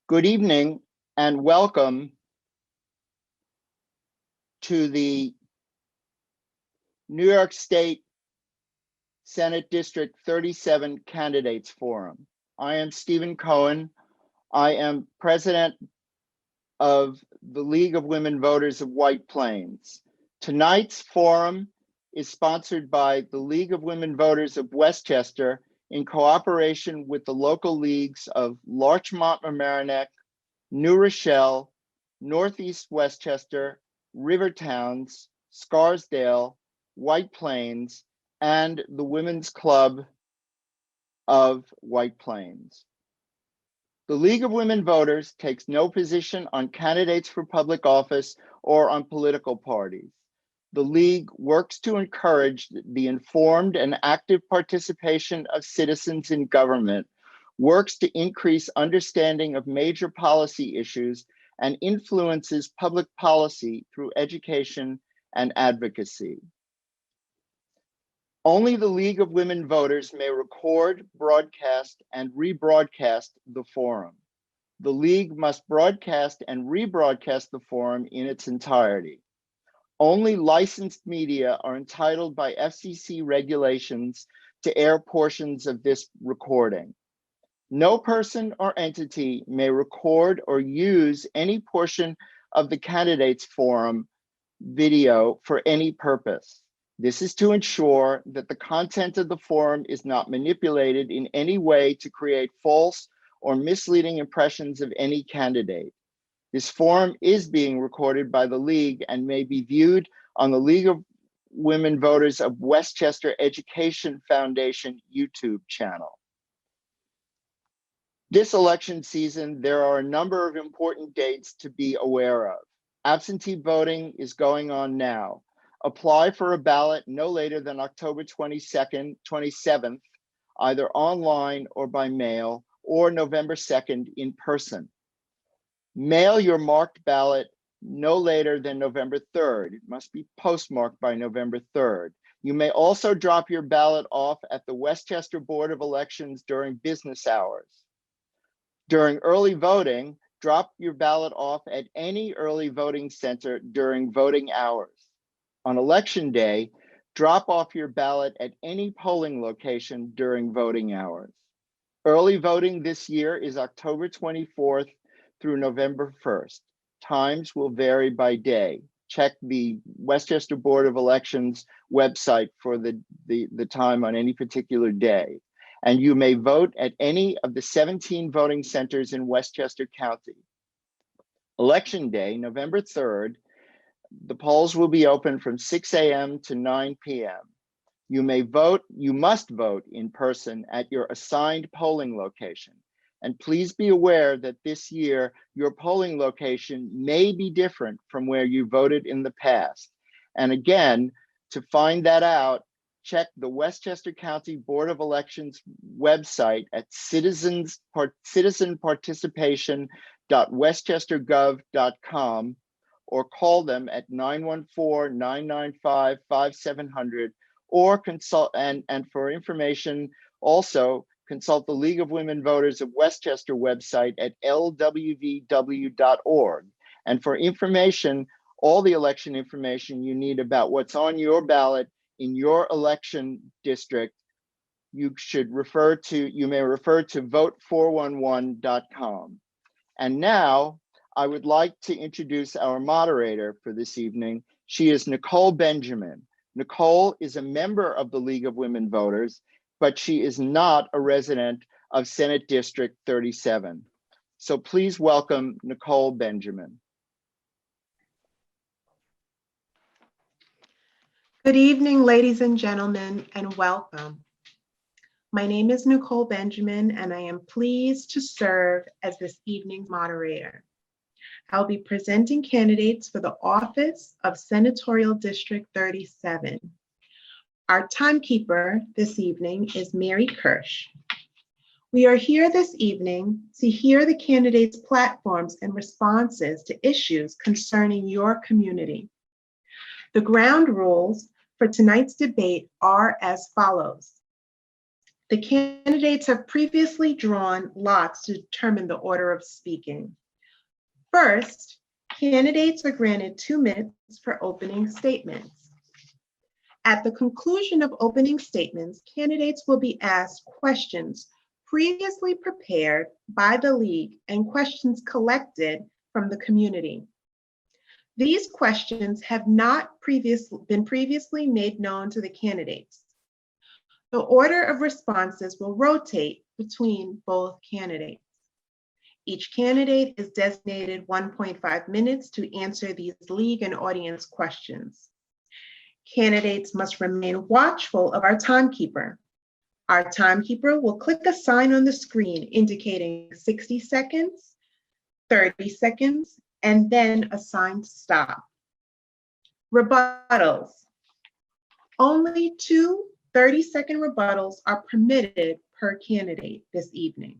Good evening and welcome to the New York State Senate District 37 Candidates Forum. I am Stephen Cohen. I am president of the League of Women Voters of White Plains. Tonight's forum is sponsored by the League of Women Voters of Westchester in cooperation with the local leagues of Larchmont-Mamaroneck, New Rochelle, Northeast Westchester, River Towns, Scarsdale, White Plains, and the Women's Club of White Plains. The League of Women Voters takes no position on candidates for public office or on political parties. The League works to encourage the informed and active participation of citizens in government, works to increase understanding of major policy issues, and influences public policy through education and advocacy. Only the League of Women Voters may record, broadcast, and rebroadcast the forum. The League must broadcast and rebroadcast the forum in its entirety. Only licensed media are entitled by FCC regulations to air portions of this recording. No person or entity may record or use any portion of the candidates forum video for any purpose. This is to ensure that the content of the forum is not manipulated in any way to create false or misleading impressions of any candidate. This forum is being recorded by the League and may be viewed on the League of Women Voters of Westchester Education Foundation YouTube channel. This election season, there are a number of important dates to be aware of. Absentee voting is going on now. Apply for a ballot no later than October 27th, either online or by mail, or November 2nd in person. Mail your marked ballot no later than November 3rd. It must be postmarked by November 3rd. You may also drop your ballot off at the Westchester Board of Elections during business hours. During early voting, drop your ballot off at any early voting center during voting hours. On election day, drop off your ballot at any polling location during voting hours. Early voting this year is October 24th through November 1st. Times will vary by day. Check the Westchester Board of Elections website for the time on any particular day. And you may vote at any of the 17 voting centers in Westchester County. Election day, November 3rd, the polls will be open from 6 a.m. to 9 p.m. You must vote in person at your assigned polling location. And please be aware that this year, your polling location may be different from where you voted in the past. And again, to find that out, check the Westchester County Board of Elections website at citizenparticipation.westchestergov.com or call them at 914-995-5700 or consult, and for information, also consult the League of Women Voters of Westchester website at LWVWP.org. And for information, all the election information you need about what's on your ballot in your election district, you may refer to vote411.com. And now I would like to introduce our moderator for this evening. She is Nicole Benjamin. Nicole is a member of the League of Women Voters, but she is not a resident of Senate District 37. So please welcome Nicole Benjamin. Good evening, ladies and gentlemen, and welcome. My name is Nicole Benjamin, and I am pleased to serve as this evening's moderator. I'll be presenting candidates for the office of Senatorial District 37. Our timekeeper this evening is Mary Kirsch. We are here this evening to hear the candidates' platforms and responses to issues concerning your community. The ground rules for tonight's debate are as follows. The candidates have previously drawn lots to determine the order of speaking. First, candidates are granted 2 minutes for opening statements. At the conclusion of opening statements, candidates will be asked questions previously prepared by the league and questions collected from the community. These questions have not been previously made known to the candidates. The order of responses will rotate between both candidates. Each candidate is designated 1.5 minutes to answer these league and audience questions. Candidates must remain watchful of our timekeeper. Our timekeeper will click a sign on the screen indicating 60 seconds, 30 seconds, and then a sign to stop. Rebuttals. Only 2 30-second rebuttals are permitted per candidate this evening.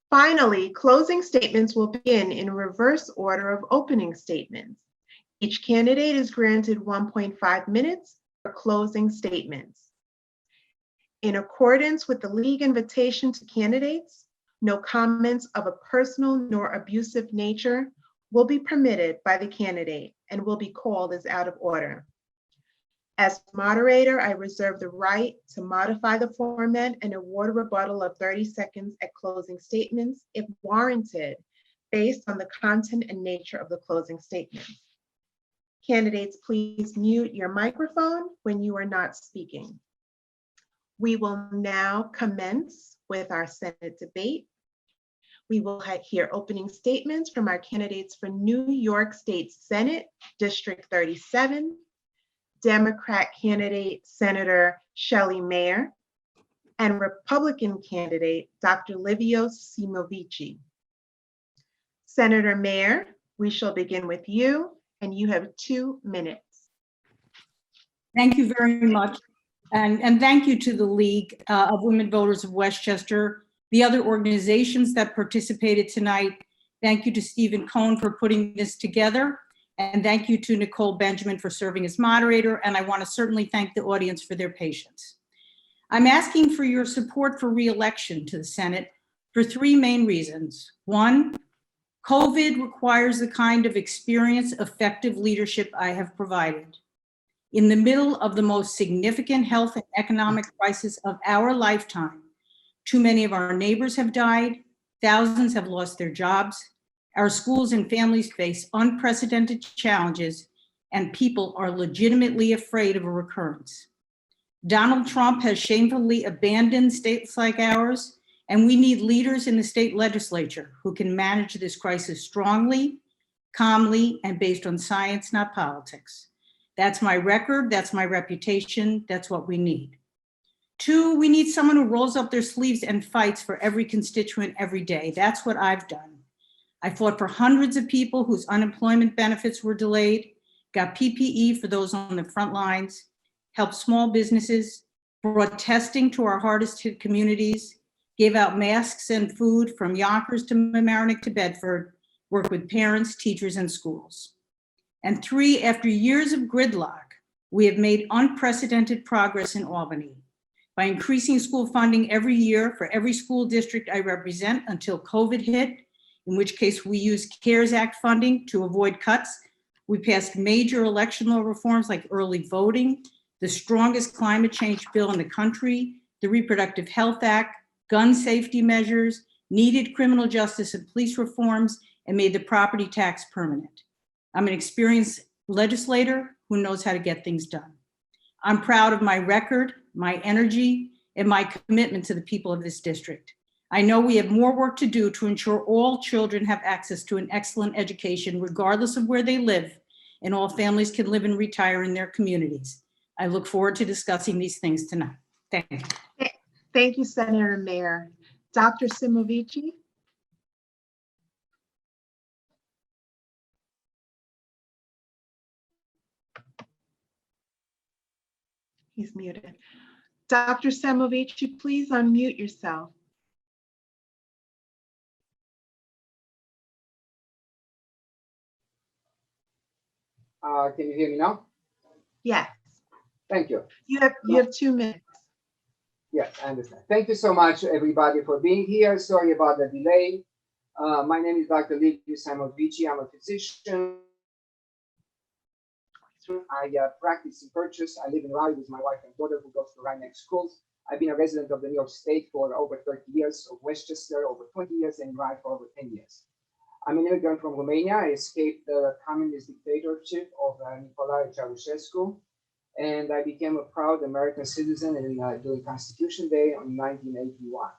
Finally, closing statements will begin in reverse order of opening statements. Each candidate is granted 1.5 minutes for closing statements. In accordance with the league invitation to candidates, no comments of a personal nor abusive nature will be permitted by the candidate and will be called as out of order. As moderator, I reserve the right to modify the format and award a rebuttal of 30 seconds at closing statements if warranted, based on the content and nature of the closing statements. Candidates, please mute your microphone when you are not speaking. We will now commence with our Senate debate. We will hear opening statements from our candidates for New York State Senate, District 37, Democrat candidate Senator Shelley Mayer, and Republican candidate Dr. Liviu Saimovici. Senator Mayer, we shall begin with you, and you have 2 minutes. Thank you very much. And thank you to the League of Women Voters of Westchester, the other organizations that participated tonight. Thank you to Stephen Cohn for putting this together. And thank you to Nicole Benjamin for serving as moderator. And I want to certainly thank the audience for their patience. I'm asking for your support for re-election to the Senate for 3 main reasons. 1, COVID requires the kind of experienced, effective leadership I have provided. In the middle of the most significant health and economic crisis of our lifetime, too many of our neighbors have died, thousands have lost their jobs, our schools and families face unprecedented challenges, and people are legitimately afraid of a recurrence. Donald Trump has shamefully abandoned states like ours, and we need leaders in the state legislature who can manage this crisis strongly, calmly, and based on science, not politics. That's my record, that's my reputation, that's what we need. 2, we need someone who rolls up their sleeves and fights for every constituent every day. That's what I've done. I fought for hundreds of people whose unemployment benefits were delayed, got PPE for those on the front lines, helped small businesses, brought testing to our hardest hit communities, gave out masks and food from Yonkers to Mamaroneck to Bedford, worked with parents, teachers, and schools. And 3, after years of gridlock, we have made unprecedented progress in Albany by increasing school funding every year for every school district I represent until COVID hit, in which case we used CARES Act funding to avoid cuts. We passed major election law reforms like early voting, the strongest climate change bill in the country, the Reproductive Health Act, gun safety measures, needed criminal justice and police reforms, and made the property tax permanent. I'm an experienced legislator who knows how to get things done. I'm proud of my record, my energy, and my commitment to the people of this district. I know we have more work to do to ensure all children have access to an excellent education, regardless of where they live, and all families can live and retire in their communities. I look forward to discussing these things tonight. Thank you. Thank you, Senator Mayer. Dr. Saimovici? He's muted. Dr. Saimovici, please unmute yourself. Can you hear me now? Yes. Thank you. You have 2 minutes. Yes, I understand. Thank you so much, everybody, for being here. Sorry about the delay. My name is Dr. Liviu Saimovici. I'm a physician. I practice in Purchase. I live in Raleigh with my wife and daughter who goes to right next schools. I've been a resident of the New York State for over 30 years, of Westchester over 20 years, and Raleigh for over 10 years. I'm an immigrant from Romania. I escaped the communist dictatorship of Nicolae Ceausescu, and I became a proud American citizen during Constitution Day on 1981.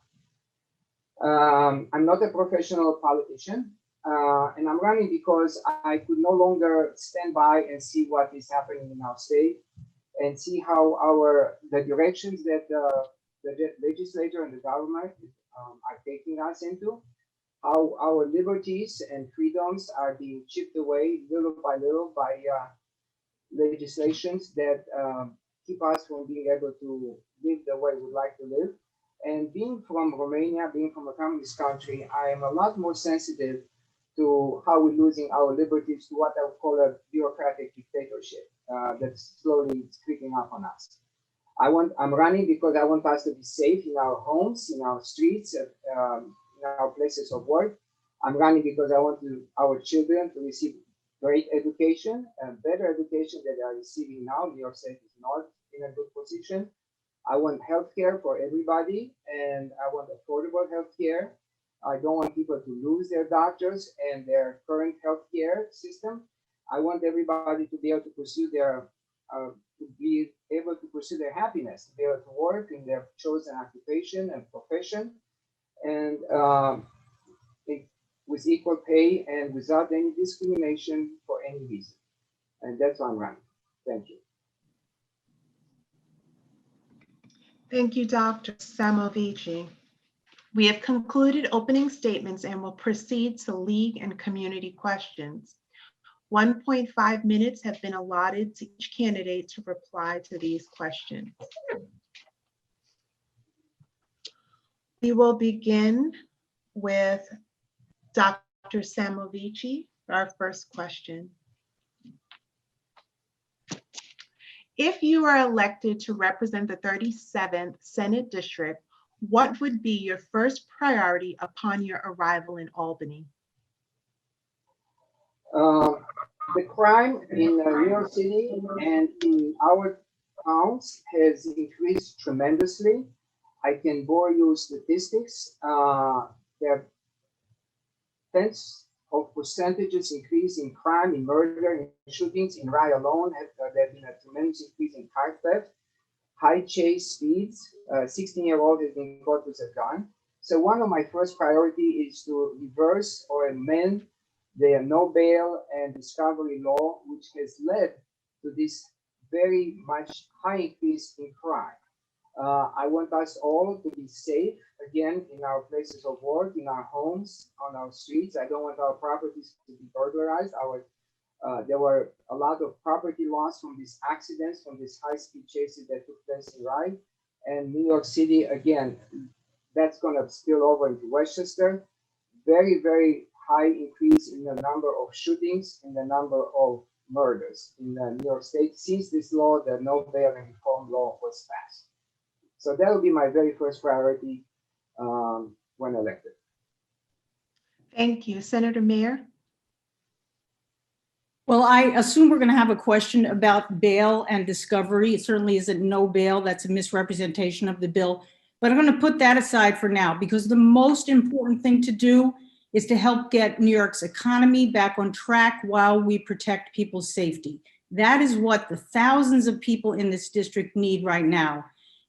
I'm not a professional politician, and I'm running because I could no longer stand by and see what is happening in our state and see how the directions that the legislature and the government are taking us into, how our liberties and freedoms are being chipped away little by legislations that keep us from being able to live the way we'd like to live. And being from Romania, being from a communist country, I am a lot more sensitive to how we're losing our liberties to what I would call a bureaucratic dictatorship that's slowly creeping up on us. I'm running because I want us to be safe in our homes, in our streets, in our places of work. I'm running because I want our children to receive great education and better education than they are receiving now. New York State is not in a good position. I want healthcare for everybody, and I want affordable healthcare. I don't want people to lose their doctors and their current healthcare system. I want everybody to be able to pursue their happiness, to be able to work in their chosen occupation and profession, and with equal pay and without any discrimination for any reason. And that's why I'm running. Thank you. Thank you, Dr. Saimovici. We have concluded opening statements and will proceed to league and community questions. 1.5 minutes have been allotted to each candidate to reply to these questions. We will begin with Dr. Saimovici for our first question. If you are elected to represent the 37th Senate District, what would be your first priority upon your arrival in Albany? The crime in New York City and in our towns has increased tremendously. I can bore you statistics. There are tens of percentages increase in crime, in murder, in shootings. In Raleigh alone, there has been a tremendous increase in car theft, high chase speeds. 16-year-old has been caught with a gun. So one of my first priority is to reverse or amend the no bail and discovery law, which has led to this very much high increase in crime. I want us all to be safe, again, in our places of work, in our homes, on our streets. I don't want our properties to be burglarized. There were a lot of property loss from these accidents, from these high-speed chases that took place in Raleigh. And New York City, again, that's going to spill over into Westchester. Very, very high increase in the number of shootings, in the number of murders in New York State since this law, the no bail and reform law, was passed. So that will be my very first priority when elected. Thank you. Senator Mayer? Well, I assume we're going to have a question about bail and discovery. It certainly isn't no bail. That's a misrepresentation of the bill. But I'm going to put that aside for now, because the most important thing to do is to help get New York's economy back on track while we protect people's safety. That is what the thousands of people in this district need right now.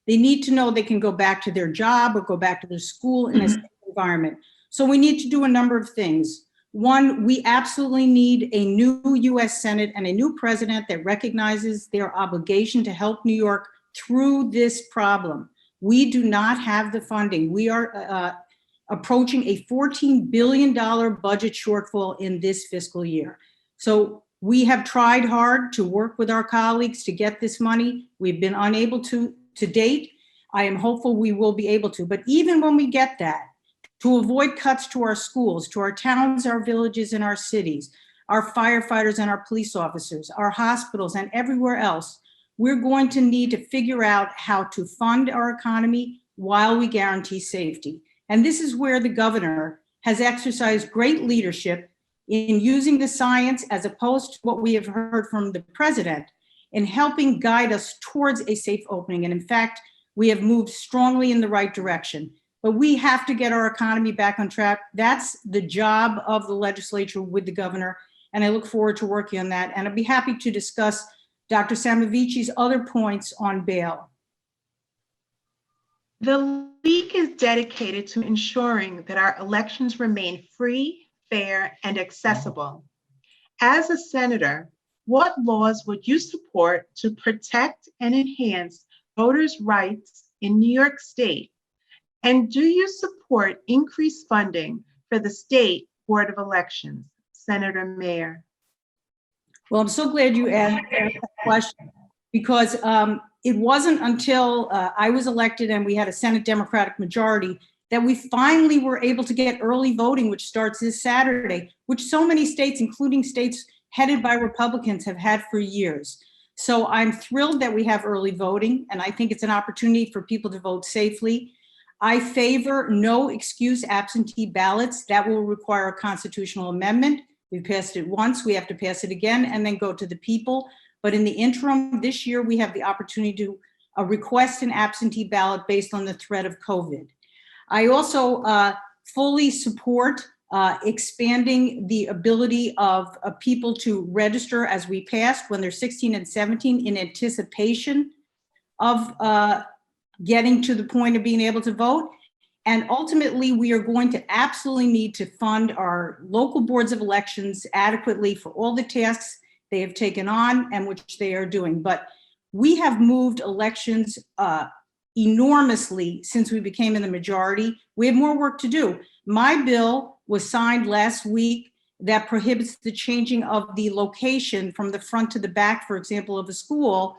They need to know they can go back to their job or go back to their school in a safe environment. So we need to do a number of things. One, we absolutely need a new US Senate and a new president that recognizes their obligation to help New York through this problem. We do not have the funding. We are approaching a $14 billion budget shortfall in this fiscal year. So we have tried hard to work with our colleagues to get this money. We've been unable to date. I am hopeful we will be able to, but even when we get that, to avoid cuts to our schools, to our towns, our villages, and our cities, our firefighters and our police officers, our hospitals, and everywhere else, we're going to need to figure out how to fund our economy while we guarantee safety. And this is where the governor has exercised great leadership in using the science as opposed to what we have heard from the president in helping guide us towards a safe opening. And in fact, we have moved strongly in the right direction. But we have to get our economy back on track. That's the job of the legislature with the governor. And I look forward to working on that. And I'd be happy to discuss Dr. Saimovici's other points on bail. The League is dedicated to ensuring that our elections remain free, fair, and accessible. As a senator, what laws would you support to protect and enhance voters' rights in New York State? And do you support increased funding for the State Board of Elections? Senator Mayer. Well, I'm so glad you asked that question, because it wasn't until I was elected and we had a Senate Democratic majority that we finally were able to get early voting, which starts this Saturday, which so many states, including states headed by Republicans, have had for years. So I'm thrilled that we have early voting, and I think it's an opportunity for people to vote safely. I favor no excuse absentee ballots. That will require a constitutional amendment. We passed it once, we have to pass it again and then go to the people. But in the interim, this year, we have the opportunity to request an absentee ballot based on the threat of COVID. I also fully support expanding the ability of people to register as we passed when they're 16 and 17 in anticipation of getting to the point of being able to vote. And ultimately, we are going to absolutely need to fund our local boards of elections adequately for all the tasks they have taken on and which they are doing. But we have moved elections enormously since we became in the majority. We have more work to do. My bill was signed last week that prohibits the changing of the location from the front to the back, for example, of a school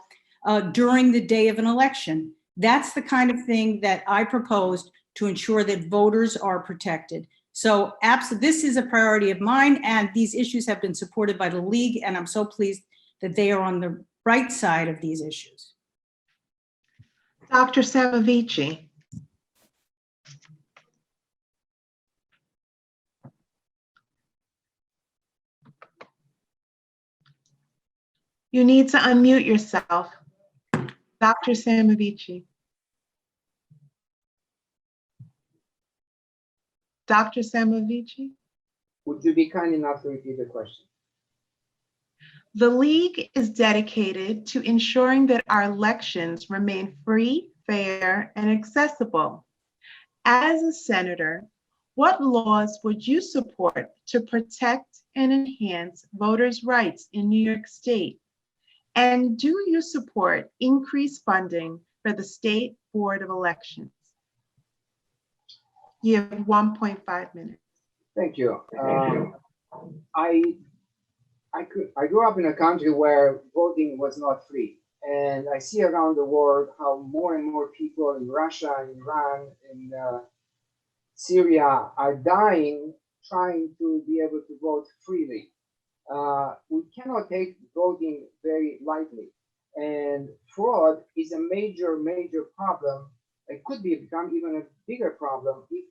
during the day of an election. That's the kind of thing that I proposed to ensure that voters are protected. So this is a priority of mine, and these issues have been supported by the League, and I'm so pleased that they are on the right side of these issues. Dr. Saimovici. You need to unmute yourself. Dr. Saimovici. Dr. Saimovici? Would you be kind enough to repeat the question? The League is dedicated to ensuring that our elections remain free, fair, and accessible. As a senator, what laws would you support to protect and enhance voters' rights in New York State? And do you support increased funding for the State Board of Elections? You have 1.5 minutes. Thank you. I grew up in a country where voting was not free. And I see around the world how more and more people in Russia, in Iran, in Syria are dying trying to be able to vote freely. We cannot take voting very lightly. And fraud is a major, major problem. It could become even a bigger problem if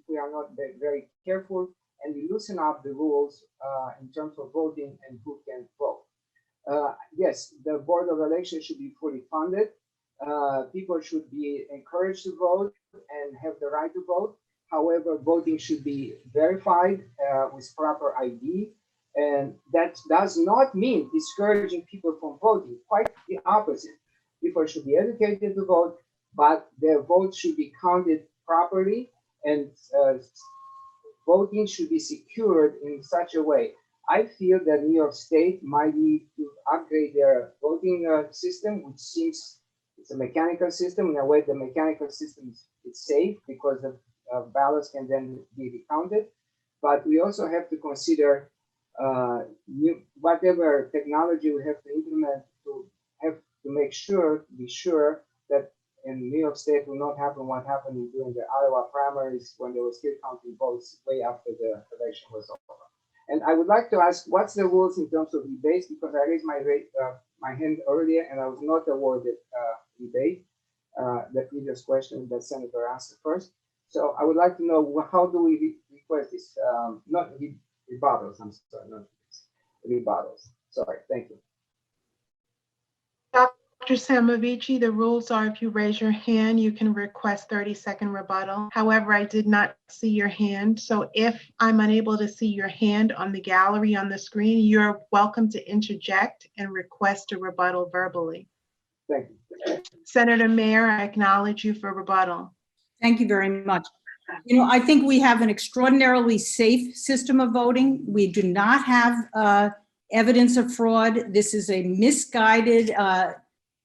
we are not very careful and we loosen up the rules in terms of voting and who can vote. Yes, the Board of Elections should be fully funded. People should be encouraged to vote and have the right to vote. However, voting should be verified with proper ID. And that does not mean discouraging people from voting, quite the opposite. People should be educated to vote, but their votes should be counted properly, and voting should be secured in such a way. I feel that New York State might need to upgrade their voting system, which seems it's a mechanical system. In a way, the mechanical system is safe because the ballots can then be recounted. But we also have to consider whatever technology we have to implement to be sure that in New York State will not happen what happened during the Iowa primaries when they were still counting votes way after the election was over. And I would like to ask, what's the rules in terms of debates? Because I raised my hand earlier and I was not awarded debate. The previous question that Senator asked first. So I would like to know, how do we request this? Not rebuttals, I'm sorry, not rebuttals. Sorry, thank you. Dr. Saimovici, the rules are if you raise your hand, you can request 30-second rebuttal. However, I did not see your hand. So if I'm unable to see your hand on the gallery on the screen, you're welcome to interject and request a rebuttal verbally. Thank you. Senator Mayer, I acknowledge you for rebuttal. Thank you very much. You know, I think we have an extraordinarily safe system of voting. We do not have evidence of fraud. This is a misguided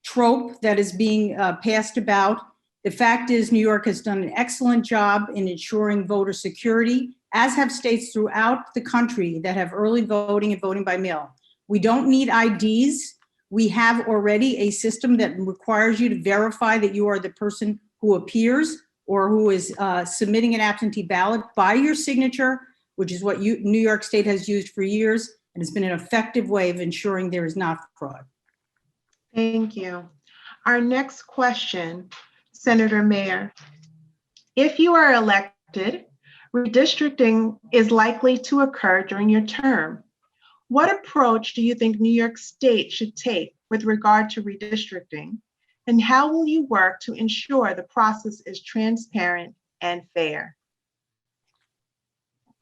trope that is being passed about. The fact is, New York has done an excellent job in ensuring voter security, as have states throughout the country that have early voting and voting by mail. We don't need IDs. We have already a system that requires you to verify that you are the person who appears or who is submitting an absentee ballot by your signature, which is what New York State has used for years, and it's been an effective way of ensuring there is not fraud. Thank you. Our next question, Senator Mayer. If you are elected, redistricting is likely to occur during your term. What approach do you think New York State should take with regard to redistricting? And how will you work to ensure the process is transparent and fair?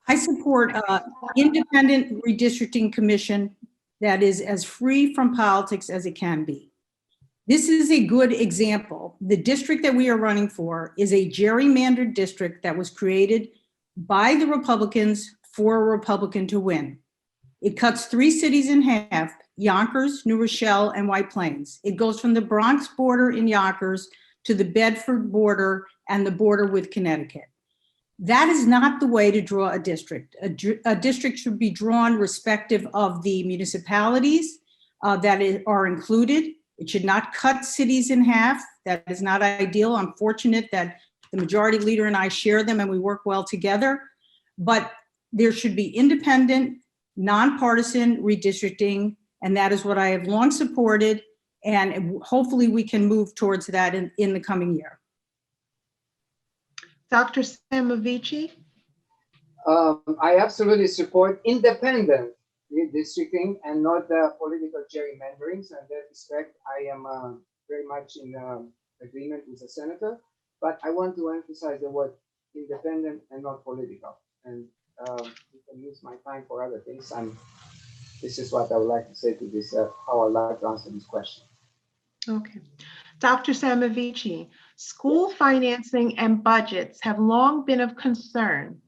I support an independent redistricting commission that is as free from politics as it can be. This is a good example. The district that we are running for is a gerrymandered district that was created by the Republicans for a Republican to win. It cuts 3 cities in half: Yonkers, New Rochelle, and White Plains. It goes from the Bronx border in Yonkers to the Bedford border and the border with Connecticut. That is not the way to draw a district. A district should be drawn respective of the municipalities that are included. It should not cut cities in half. That is not ideal. I'm fortunate that the majority leader and I share them and we work well together. But there should be independent, nonpartisan redistricting, and that is what I have long supported, and hopefully we can move towards that in the coming year. Dr. Saimovici? I absolutely support independent redistricting and not political gerrymandering. So in that respect, I am very much in agreement with the senator, but I want to emphasize the word independent and not political. And you can use my time for other things. This is what I would like to say to this, how I would like to answer this question. Okay. Dr. Saimovici, school financing and budgets have long been of concern,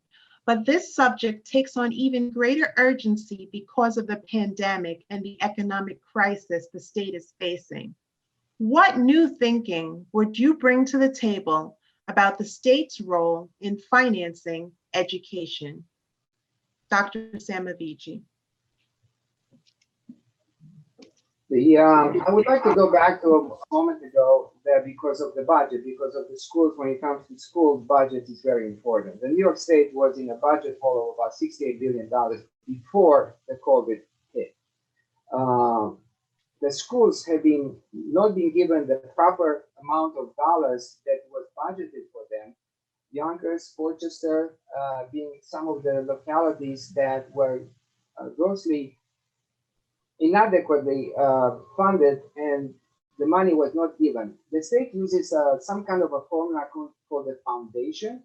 but this subject takes on even greater urgency because of the pandemic and the economic crisis the state is facing. What new thinking would you bring to the table about the state's role in financing education? Dr. Saimovici. I would like to go back to a moment ago that because of the budget, because of the schools, when it comes to schools, budget is very important. The New York State was in a budget hole of about $68 billion before the COVID hit. The schools have not been given the proper amount of dollars that was budgeted for them. Yonkers, Portchester, being some of the localities that were grossly inadequately funded, and the money was not given. The state uses some kind of a formula called the foundation,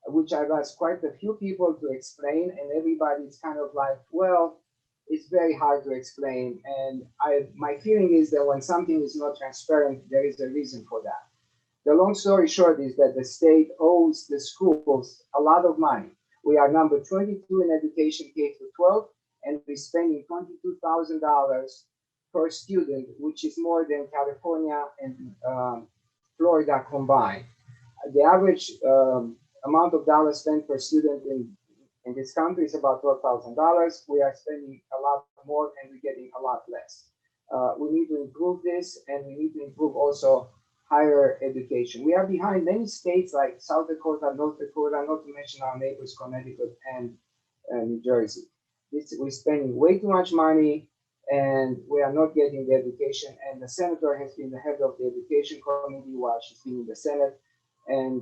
which I've asked quite a few people to explain, and everybody's kind of like, well, it's very hard to explain. And my feeling is that when something is not transparent, there is a reason for that. The long story short is that the state owes the schools a lot of money. We are number 22 in education K-12, and we're spending $22,000 per student, which is more than California and Florida combined. The average amount of dollars spent per student in this country is about $12,000. We are spending a lot more and we're getting a lot less. We need to improve this, and we need to improve also higher education. We are behind many states like South Dakota, North Dakota, not to mention our neighbors, Connecticut and New Jersey. We're spending way too much money, and we are not getting the education. And the senator has been the head of the education committee while she's been in the Senate, and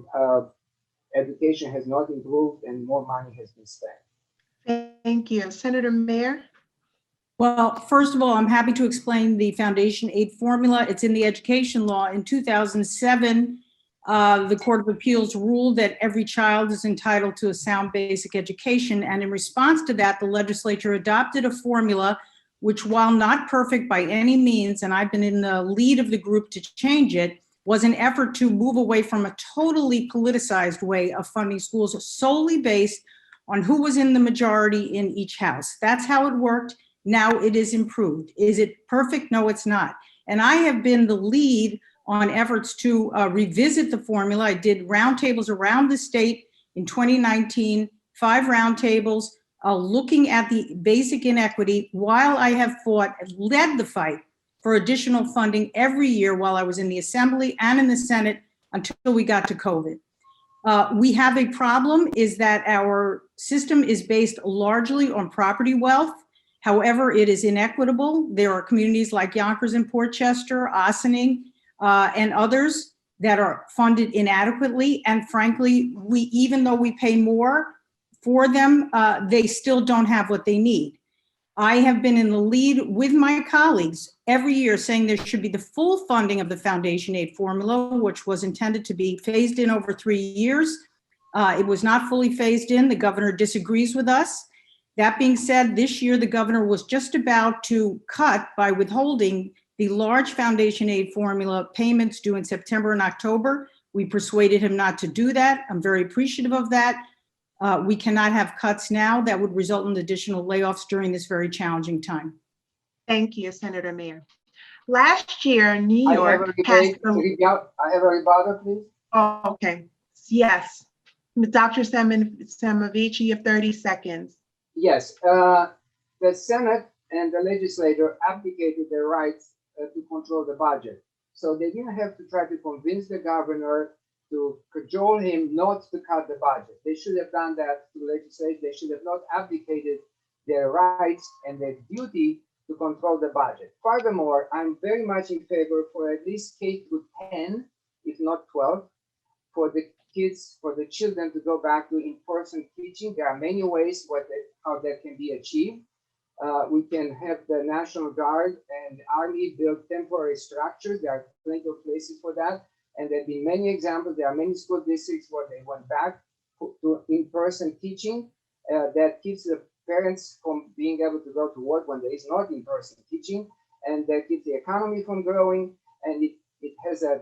education has not improved, and more money has been spent. Thank you. Senator Mayer? Well, first of all, I'm happy to explain the foundation aid formula. It's in the education law. In 2007, the Court of Appeals ruled that every child is entitled to a sound basic education. And in response to that, the legislature adopted a formula which, while not perfect by any means, and I've been in the lead of the group to change it, was an effort to move away from a totally politicized way of funding schools solely based on who was in the majority in each house. That's how it worked. Now it is improved. Is it perfect? No, it's not. And I have been the lead on efforts to revisit the formula. I did roundtables around the state in 2019, 5 roundtables looking at the basic inequity, while I have led the fight for additional funding every year while I was in the Assembly and in the Senate until we got to COVID. We have a problem is that our system is based largely on property wealth. However, it is inequitable. There are communities like Yonkers and Port Chester, Ossining, and others that are funded inadequately. And frankly, even though we pay more for them, they still don't have what they need. I have been in the lead with my colleagues every year saying there should be the full funding of the foundation aid formula, which was intended to be phased in over 3 years. It was not fully phased in. The governor disagrees with us. That being said, this year the governor was just about to cut by withholding the large foundation aid formula payments due in September and October. We persuaded him not to do that. I'm very appreciative of that. We cannot have cuts now that would result in additional layoffs during this very challenging time. Thank you, Senator Mayer. Last year, New I have a York passed I have a rebuttal, please. Oh, okay. Yes. Dr. Saimovici, you have 30 seconds. Yes, the Senate and the legislature abdicated their rights to control the budget. So they didn't have to try to convince the governor to cajole him not to cut the budget. They should have done that to legislate. They should have not abdicated their rights and their duty to control the budget. Furthermore, I'm very much in favor for at least K through 10, if not 12, for the kids, for the children to go back to in-person teaching. There are many ways how that can be achieved. We can have the National Guard and Army build temporary structures. There are plenty of places for that. And there have been many examples. There are many school districts where they went back to in-person teaching. That keeps the parents from being able to go to work when there is not in-person teaching. And that keeps the economy from growing. And it has a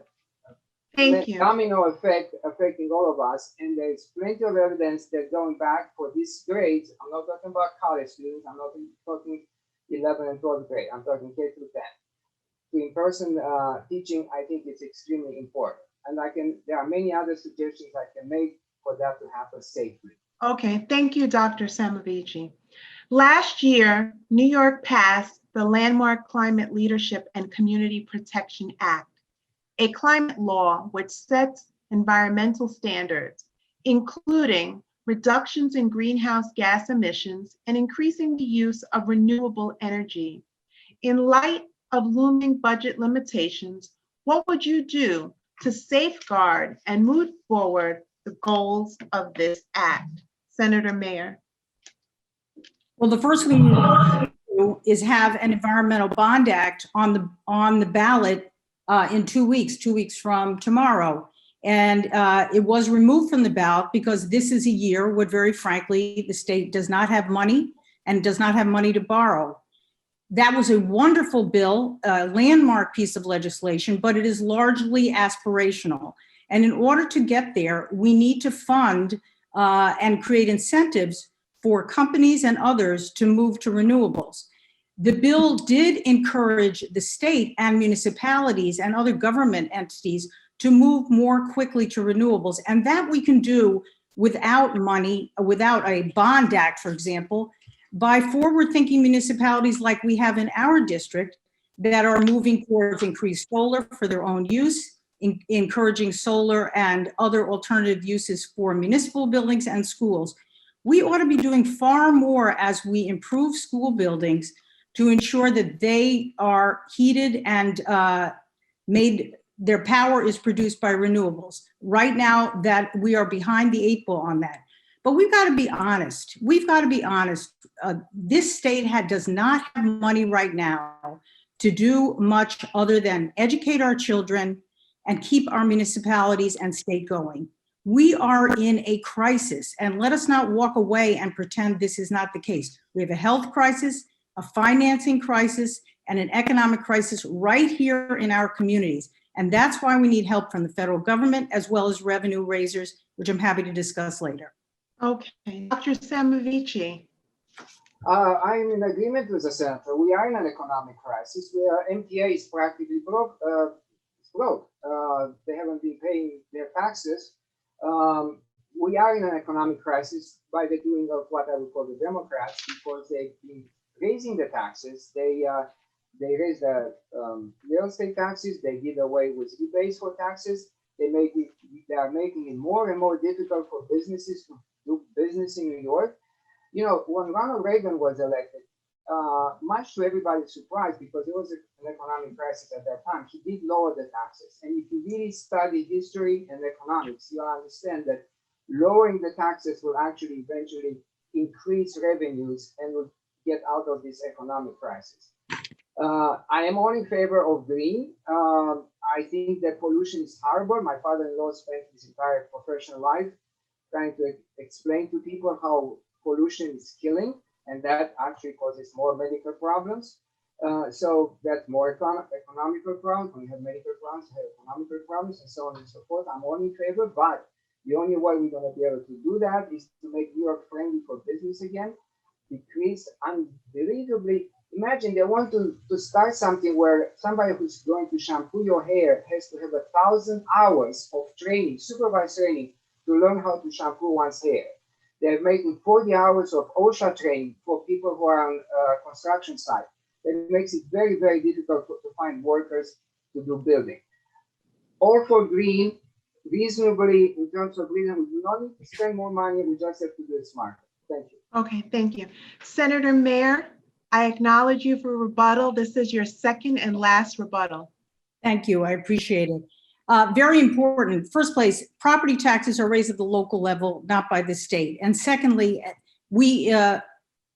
domino effect affecting all of us. And there's plenty of evidence that going back for these grades, I'm not talking about college students, I'm not talking 11 and 12th grade, I'm talking K through 10. To in-person teaching, I think it's extremely important. And there are many other suggestions I can make for that to happen safely. Okay, thank you, Dr. Saimovici. Last year, New York passed the Landmark Climate Leadership and Community Protection Act, a climate law which sets environmental standards, including reductions in greenhouse gas emissions and increasing the use of renewable energy. In light of looming budget limitations, what would you do to safeguard and move forward the goals of this act? Senator Mayer. Well, the first thing we want to do is have an environmental bond act on the ballot in 2 weeks from tomorrow. And it was removed from the ballot because this is a year where, very frankly, the state does not have money and does not have money to borrow. That was a wonderful bill, a landmark piece of legislation, but it is largely aspirational. And in order to get there, we need to fund and create incentives for companies and others to move to renewables. The bill did encourage the state and municipalities and other government entities to move more quickly to renewables. And that we can do without money, without a bond act, for example, by forward-thinking municipalities like we have in our district that are moving towards increased solar for their own use, encouraging solar and other alternative uses for municipal buildings and schools. We ought to be doing far more as we improve school buildings to ensure that they are heated and their power is produced by renewables. Right now, that we are behind the 8 ball on that. But we've got to be honest. We've got to be honest. This state does not have money right now to do much other than educate our children and keep our municipalities and state going. We are in a crisis, and let us not walk away and pretend this is not the case. We have a health crisis, a financing crisis, and an economic crisis right here in our communities. And that's why we need help from the federal government as well as revenue raisers, which I'm happy to discuss later. Okay, Dr. Saimovici. I'm in agreement with the senator. We are in an economic crisis where MTA is practically broke. They haven't been paying their taxes. We are in an economic crisis by the doing of what I would call the Democrats, because they've been raising the taxes. They raised the real estate taxes. They did away with rebates for taxes. They are making it more and more difficult for businesses to do business in New York. You know, when Ronald Reagan was elected, much to everybody's surprise, because there was an economic crisis at that time, he did lower the taxes. And if you really study history and economics, you'll understand that lowering the taxes will actually eventually increase revenues and will get out of this economic crisis. I am all in favor of green. I think that pollution is horrible. My father-in-law spent his entire professional life trying to explain to people how pollution is killing, and that actually causes more medical problems. So that's more economical problems. When you have medical problems, you have economical problems, and so on and so forth. I'm all in favor, but the only way we're going to be able to do that is to make New York friendly for business again, decrease unbelievably. Imagine they want to start something where somebody who's going to shampoo your hair has to have 1,000 hours of training, supervised training, to learn how to shampoo one's hair. They're making 40 hours of OSHA training for people who are on construction site. That makes it very, very difficult to find workers to do building. All for green, reasonably in terms of green, we do not need to spend more money. We just have to do it smarter. Thank you. Okay, thank you. Senator Mayer, I acknowledge you for rebuttal. This is your second and last rebuttal. Thank you. I appreciate it. Very important. First place, property taxes are raised at the local level, not by the state. And secondly, we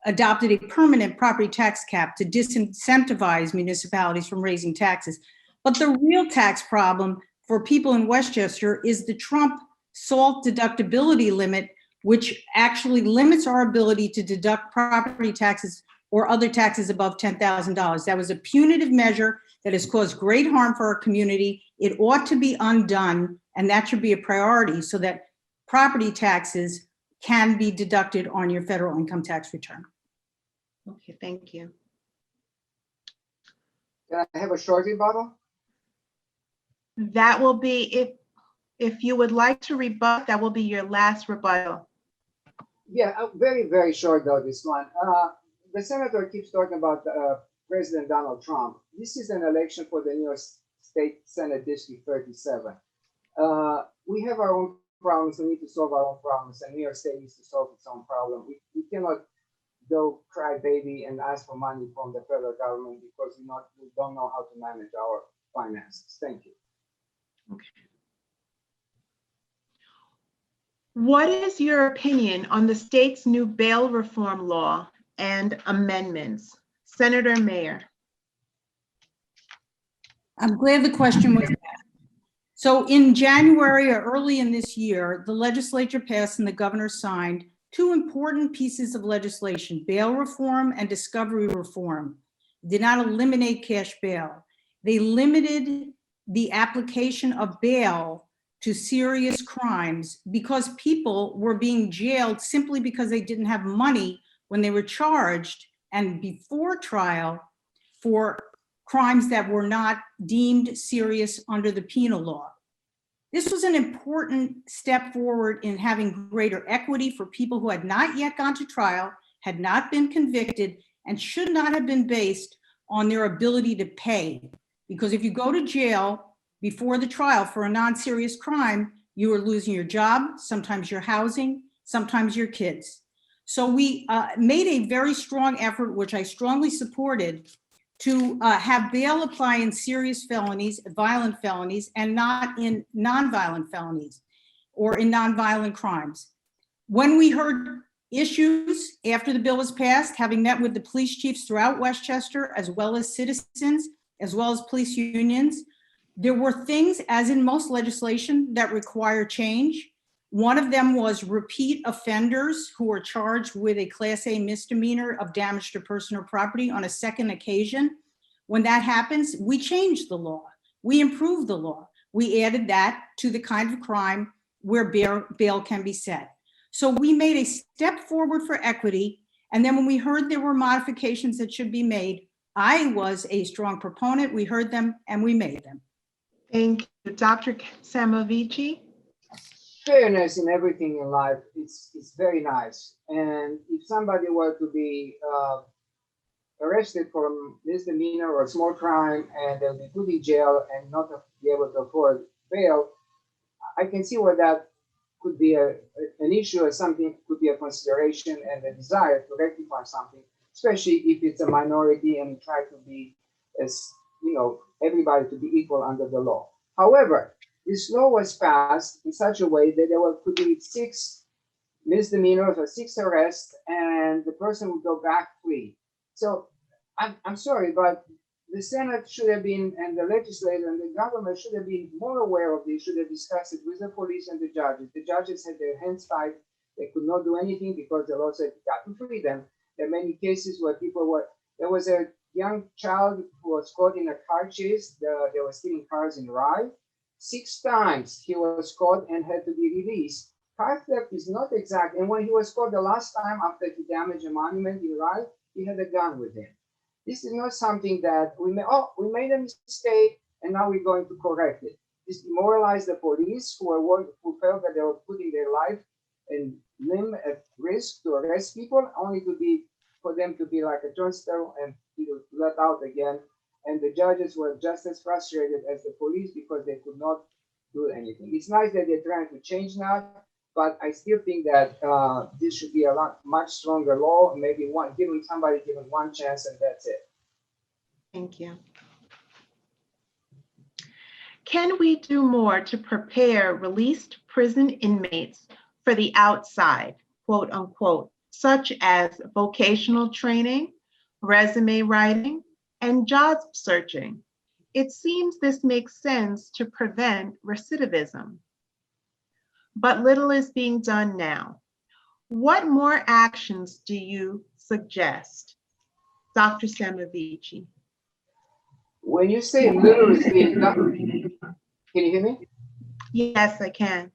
adopted a permanent property tax cap to disincentivize municipalities from raising taxes. But the real tax problem for people in Westchester is the Trump SALT deductibility limit, which actually limits our ability to deduct property taxes or other taxes above $10,000. That was a punitive measure that has caused great harm for our community. It ought to be undone, and that should be a priority so that property taxes can be deducted on your federal income tax return. Okay, thank you. Can I have a short rebuttal? That will be, if you would like to rebut, that will be your last rebuttal. Yeah, very, very short though, this one. The senator keeps talking about President Donald Trump. This is an election for the New York State Senate District 37. We have our own problems. We need to solve our own problems, and New York State needs to solve its own problem. We cannot go cry baby and ask for money from the federal government because we don't know how to manage our finances. Thank you. Okay. What is your opinion on the state's new bail reform law and amendments? Senator Mayer. I'm glad the question was asked. So in January or early in this year, the legislature passed and the governor signed two important pieces of legislation: bail reform and discovery reform. Did not eliminate cash bail. They limited the application of bail to serious crimes because people were being jailed simply because they didn't have money when they were charged and before trial for crimes that were not deemed serious under the penal law. This was an important step forward in having greater equity for people who had not yet gone to trial, had not been convicted, and should not have been based on their ability to pay. Because if you go to jail before the trial for a non-serious crime, you are losing your job, sometimes your housing, sometimes your kids. So we made a very strong effort, which I strongly supported, to have bail apply in serious felonies, violent felonies, and not in nonviolent felonies or in nonviolent crimes. When we heard issues after the bill was passed, having met with the police chiefs throughout Westchester, as well as citizens, as well as police unions, there were things, as in most legislation, that require change. One of them was repeat offenders who were charged with a Class A misdemeanor of damage to person or property on a second occasion. When that happens, we change the law. We improve the law. We added that to the kind of crime where bail can be set. So we made a step forward for equity. And then when we heard there were modifications that should be made, I was a strong proponent. We heard them and we made them. Thank you. Dr. Saimovici? Fairness in everything in life is very nice. And if somebody were to be arrested for a misdemeanor or a small crime and they'll be put in jail and not be able to afford bail, I can see where that could be an issue or something, could be a consideration and a desire to rectify something, especially if it's a minority and try to be, as you know, everybody to be equal under the law. However, this law was passed in such a way that there could be 6 misdemeanors or 6 arrests and the person would go back free. So I'm sorry, but the Senate should have been, and the legislature and the government should have been more aware of this, should have discussed it with the police and the judges. The judges had their hands tied. They could not do anything because the law said you got to free them. There are many cases where there was a young child who was caught in a car chase. They were stealing cars in Rye. 6 times he was caught and had to be released. Car theft is not exact. And when he was caught the last time after he damaged a monument in Rye, he had a gun with him. This is not something that we made a mistake and now we're going to correct it. This demoralized the police who felt that they were putting their life and limb at risk to arrest people, only for them to be like a turnstile and let out again. And the judges were just as frustrated as the police because they could not do anything. It's nice that they're trying to change now, but I still think that this should be a much stronger law. Maybe giving somebody one chance and that's it. Thank you. Can we do more to prepare released prison inmates for the outside, quote unquote, such as vocational training, resume writing, and job searching? It seems this makes sense to prevent recidivism. But little is being done now. What more actions do you suggest? Dr. Saimovici. When you say little is being done, can you hear me? Yes, I can.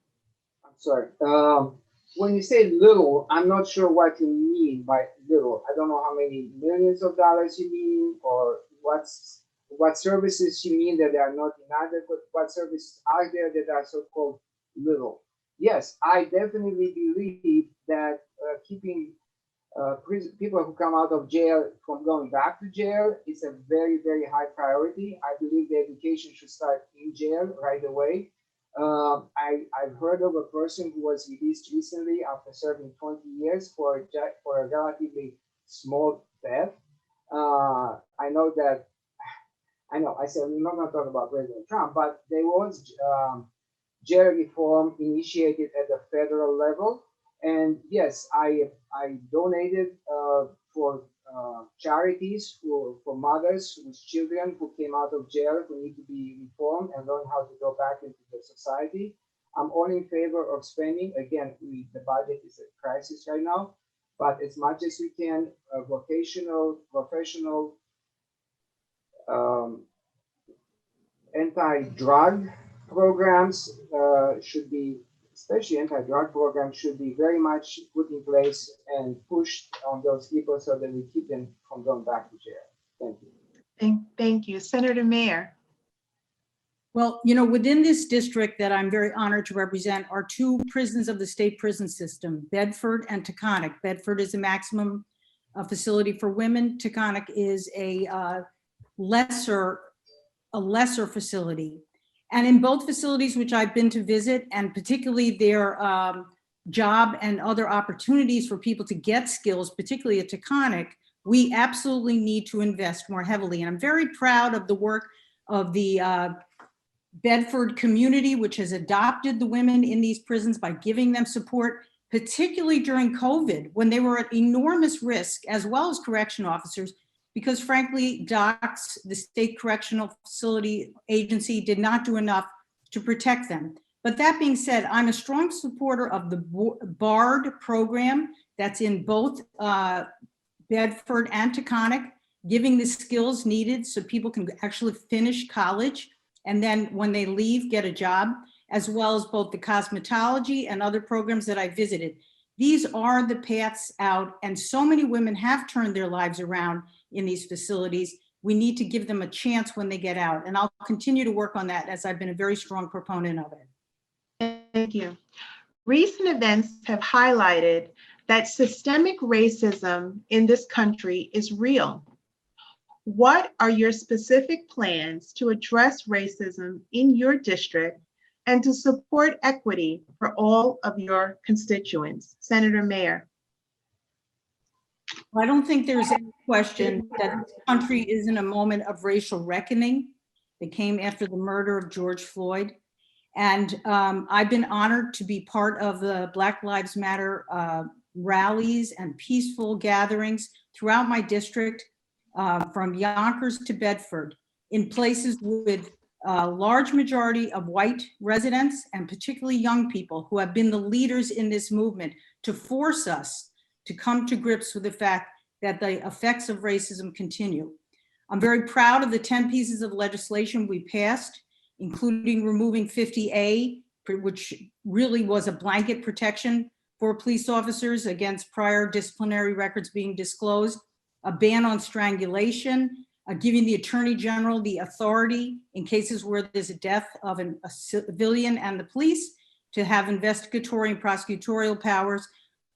I'm sorry. When you say little, I'm not sure what you mean by little. I don't know how many millions of dollars you mean, or what services you mean that are not inadequate, what services are there that are so-called little. Yes, I definitely believe that keeping people who come out of jail from going back to jail is a very, very high priority. I believe the education should start in jail right away. I've heard of a person who was released recently after serving 20 years for a relatively small theft. I said we're not going to talk about President Trump, but there was jail reform initiated at the federal level. And yes, I donated for charities for mothers whose children who came out of jail who need to be reformed and learn how to go back into the society. I'm all in favor of spending. Again, the budget is a crisis right now, but as much as we can, vocational, professional, anti-drug programs should be, especially anti-drug programs, should be very much put in place and pushed on those people so that we keep them from going back to jail. Thank you. Thank you. Senator Mayer. Well, you know, within this district that I'm very honored to represent are 2 prisons of the state prison system, Bedford and Taconic. Bedford is a maximum facility for women. Taconic is a lesser facility. And in both facilities which I've been to visit, and particularly their job and other opportunities for people to get skills, particularly at Taconic, we absolutely need to invest more heavily. And I'm very proud of the work of the Bedford community, which has adopted the women in these prisons by giving them support, particularly during COVID, when they were at enormous risk, as well as correction officers, because frankly, DOCS, the State Correctional Facility Agency, did not do enough to protect them. But that being said, I'm a strong supporter of the BARD program that's in both Bedford and Taconic, giving the skills needed so people can actually finish college and then when they leave, get a job, as well as both the cosmetology and other programs that I visited. These are the paths out, and so many women have turned their lives around in these facilities. We need to give them a chance when they get out, and I'll continue to work on that as I've been a very strong proponent of it. Thank you. Recent events have highlighted that systemic racism in this country is real. What are your specific plans to address racism in your district and to support equity for all of your constituents? Senator Mayer. I don't think there's any question that this country is in a moment of racial reckoning that came after the murder of George Floyd. And I've been honored to be part of the Black Lives Matter rallies and peaceful gatherings throughout my district, from Yonkers to Bedford, in places with a large majority of white residents and particularly young people who have been the leaders in this movement to force us to come to grips with the fact that the effects of racism continue. I'm very proud of the 10 pieces of legislation we passed, including removing 50A, which really was a blanket protection for police officers against prior disciplinary records being disclosed, a ban on strangulation, giving the Attorney General the authority in cases where there's a death of a civilian and the police to have investigatory and prosecutorial powers.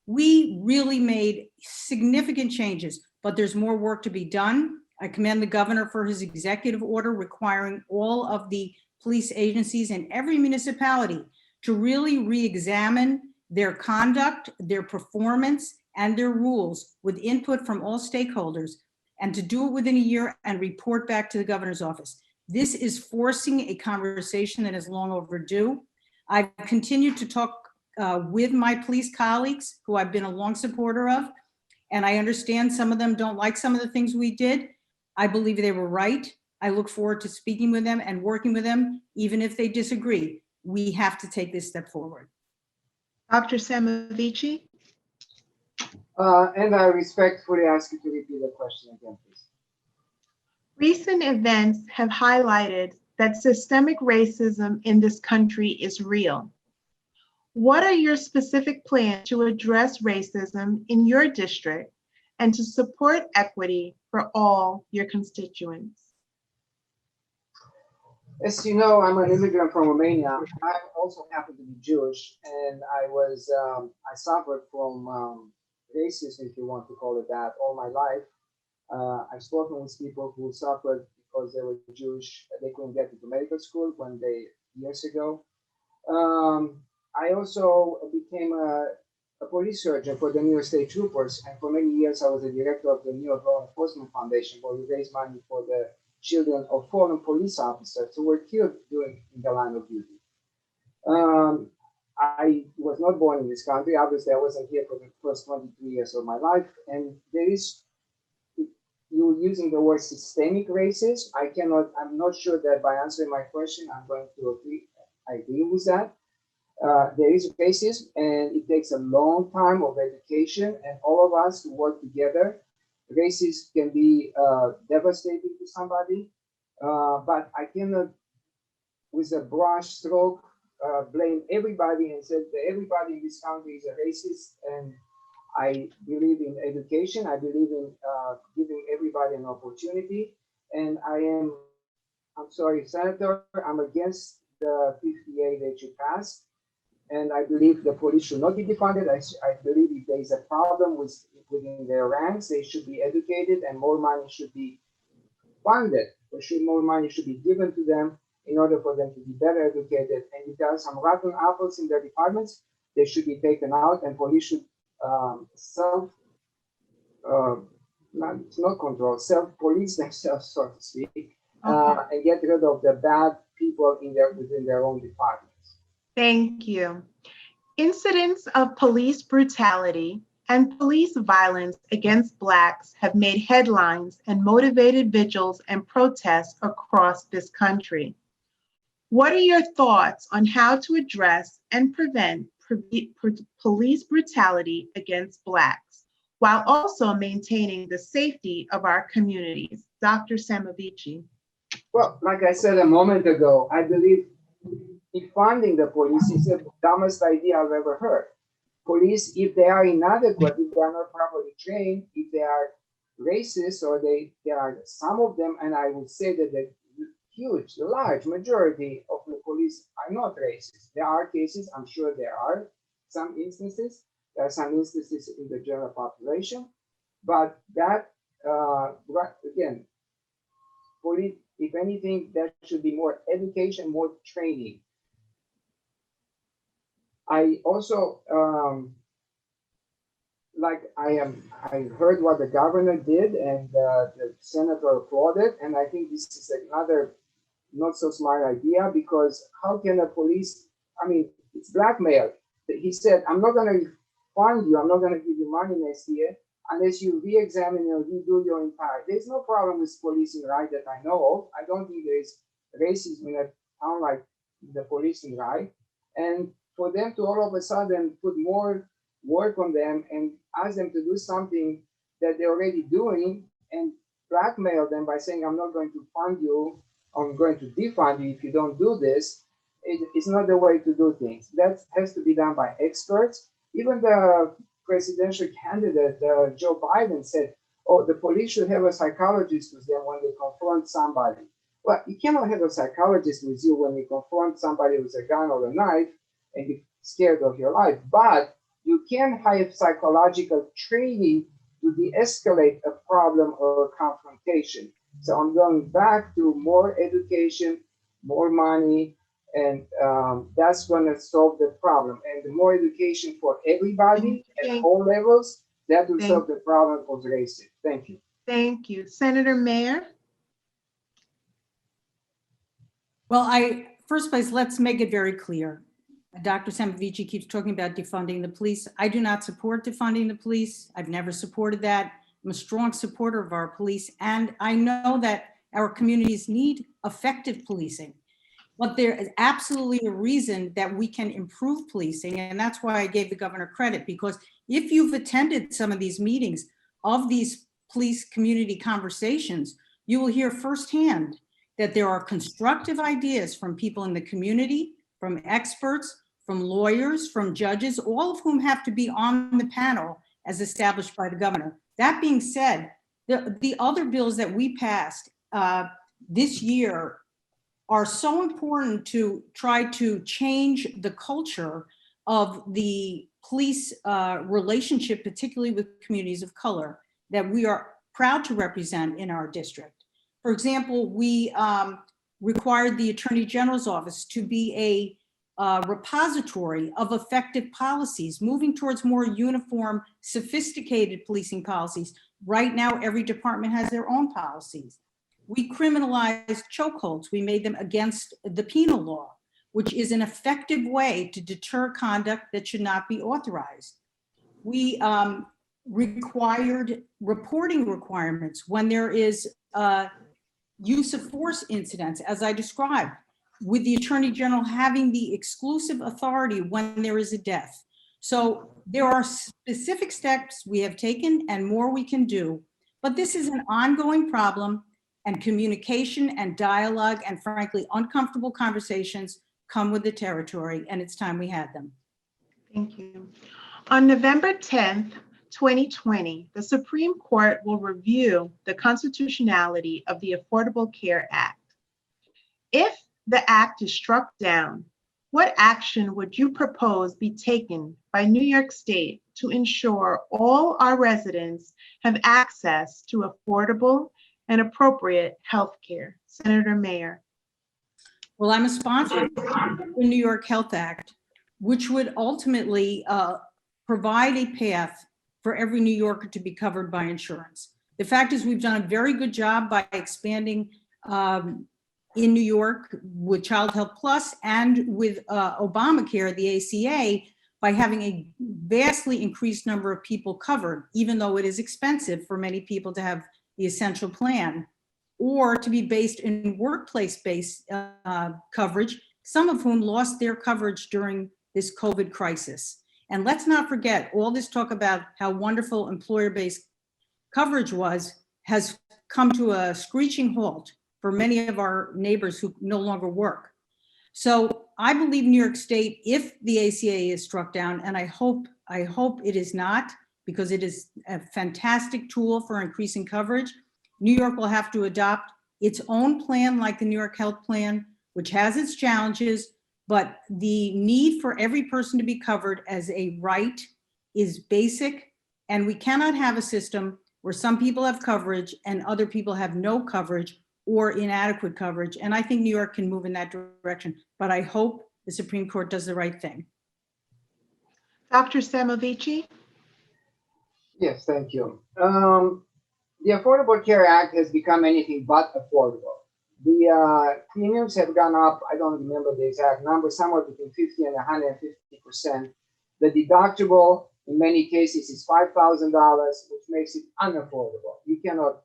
We really made significant changes, but there's more work to be done. I commend the governor for his executive order requiring all of the police agencies in every municipality to really re-examine their conduct, their performance, and their rules with input from all stakeholders, and to do it within a year and report back to the governor's office. This is forcing a conversation that is long overdue. I've continued to talk with my police colleagues, who I've been a long supporter of, and I understand some of them don't like some of the things we did. I believe they were right. I look forward to speaking with them and working with them, even if they disagree. We have to take this step forward. Dr. Saimovici. And I respectfully ask you to repeat the question again, please. Recent events have highlighted that systemic racism in this country is real. What are your specific plans to address racism in your district and to support equity for all your constituents? As you know, I'm an immigrant from Romania. I also happen to be Jewish, and I suffered from racism, if you want to call it that, all my life. I've spoken with people who suffered because they were Jewish. They couldn't get into medical school years ago. I also became a police surgeon for the New York State Troopers, and for many years I was the director of the New York Law Enforcement Foundation, where we raise money for the children of fallen police officers who were killed in the line of duty. I was not born in this country. Obviously, I wasn't here for the first 23 years of my life. And you're using the word systemic racism. I'm not sure that by answering my question, I'm going to agree. I agree with that. There is racism, and it takes a long time of education and all of us to work together. Racism can be devastating to somebody, but I cannot, with a brush stroke, blame everybody and say that everybody in this country is a racist. And I believe in education. I believe in giving everybody an opportunity. And I'm sorry, Senator, I'm against the 58 that you passed. And I believe the police should not be defunded. I believe if there is a problem within their ranks, they should be educated and more money should be funded. More money should be given to them in order for them to be better educated. And if there are some rotten apples in their departments, they should be taken out, and police should not control, self-police themselves, so to speak, and get rid of the bad people within their own departments. Thank you. Incidents of police brutality and police violence against Blacks have made headlines and motivated vigils and protests across this country. What are your thoughts on how to address and prevent police brutality against Blacks, while also maintaining the safety of our communities? Dr. Saimovici. Well, like I said a moment ago, I believe defunding the police is the dumbest idea I've ever heard. Police, if they are inadequate, if they are not properly trained, if they are racist, or there are some of them, and I would say that the large majority of the police are not racist. There are cases, I'm sure there are some instances. There are some instances in the general population, but that, again, police, if anything, there should be more education, more training. I also, I heard what the governor did, and the senator applauded, and I think this is another not so smart idea, because how can a police, it's blackmail. He said, I'm not going to fund you, I'm not going to give you money next year unless you re-examine or redo your entire. There's no problem with policing right that I know of. I don't think there is racism in a town like the policing right. And for them to all of a sudden put more work on them and ask them to do something that they're already doing and blackmail them by saying, I'm not going to fund you, I'm going to defund you if you don't do this, it's not the way to do things. That has to be done by experts. Even the presidential candidate, Joe Biden, said, oh, the police should have a psychologist with them when they confront somebody. Well, you cannot have a psychologist with you when you confront somebody with a gun or a knife and you're scared of your life. But you can have psychological training to de-escalate a problem or a confrontation. So I'm going back to more education, more money, and that's going to solve the problem. And the more education for everybody at all levels, that will solve the problem of racism. Thank you. Thank you. Senator Mayer? Well, first place, let's make it very clear. Dr. Saimovici keeps talking about defunding the police. I do not support defunding the police. I've never supported that. I'm a strong supporter of our police, and I know that our communities need effective policing. But there is absolutely a reason that we can improve policing, and that's why I gave the governor credit, because if you've attended some of these meetings of these police community conversations, you will hear firsthand that there are constructive ideas from people in the community, from experts, from lawyers, from judges, all of whom have to be on the panel as established by the governor. That being said, the other bills that we passed this year are so important to try to change the culture of the police relationship, particularly with communities of color, that we are proud to represent in our district. For example, we required the Attorney General's office to be a repository of effective policies, moving towards more uniform, sophisticated policing policies. Right now, every department has their own policies. We criminalized chokeholds. We made them against the penal law, which is an effective way to deter conduct that should not be authorized. We required reporting requirements when there is use of force incidents, as I described, with the Attorney General having the exclusive authority when there is a death. So there are specific steps we have taken and more we can do, but this is an ongoing problem, and communication and dialogue and frankly, uncomfortable conversations come with the territory, and it's time we had them. Thank you. On November 10th, 2020, the Supreme Court will review the constitutionality of the Affordable Care Act. If the act is struck down, what action would you propose be taken by New York State to ensure all our residents have access to affordable and appropriate health care? Senator Mayer. Well, I'm a sponsor of the New York Health Act, which would ultimately provide a path for every New Yorker to be covered by insurance. The fact is we've done a very good job by expanding in New York with Child Health Plus and with Obamacare, the ACA, by having a vastly increased number of people covered, even though it is expensive for many people to have the essential plan, or to be based in workplace-based coverage, some of whom lost their coverage during this COVID crisis. And let's not forget, all this talk about how wonderful employer-based coverage has come to a screeching halt for many of our neighbors who no longer work. So I believe New York State, if the ACA is struck down, and I hope it is not, because it is a fantastic tool for increasing coverage, New York will have to adopt its own plan like the New York Health Plan, which has its challenges, but the need for every person to be covered as a right is basic, and we cannot have a system where some people have coverage and other people have no coverage or inadequate coverage. And I think New York can move in that direction, but I hope the Supreme Court does the right thing. Dr. Saimovici? Yes, thank you. The Affordable Care Act has become anything but affordable. The premiums have gone up, I don't remember the exact number, somewhere between 50 and 150%. The deductible in many cases is $5,000, which makes it unaffordable. You cannot,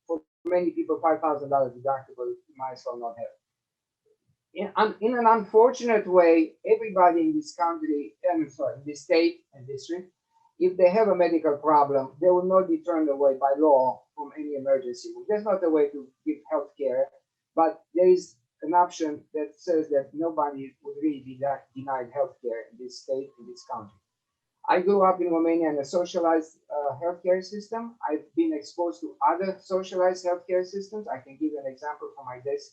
for many people, $5,000 deductible, you might as well not have. In an unfortunate way, everybody in this country, in this state and district, if they have a medical problem, they will not be turned away by law from any emergency room. There's not a way to give health care, but there is an option that says that nobody would really be denied health care in this state, in this country. I grew up in Romania in a socialized healthcare system. I've been exposed to other socialized healthcare systems. I can give you an example from my desk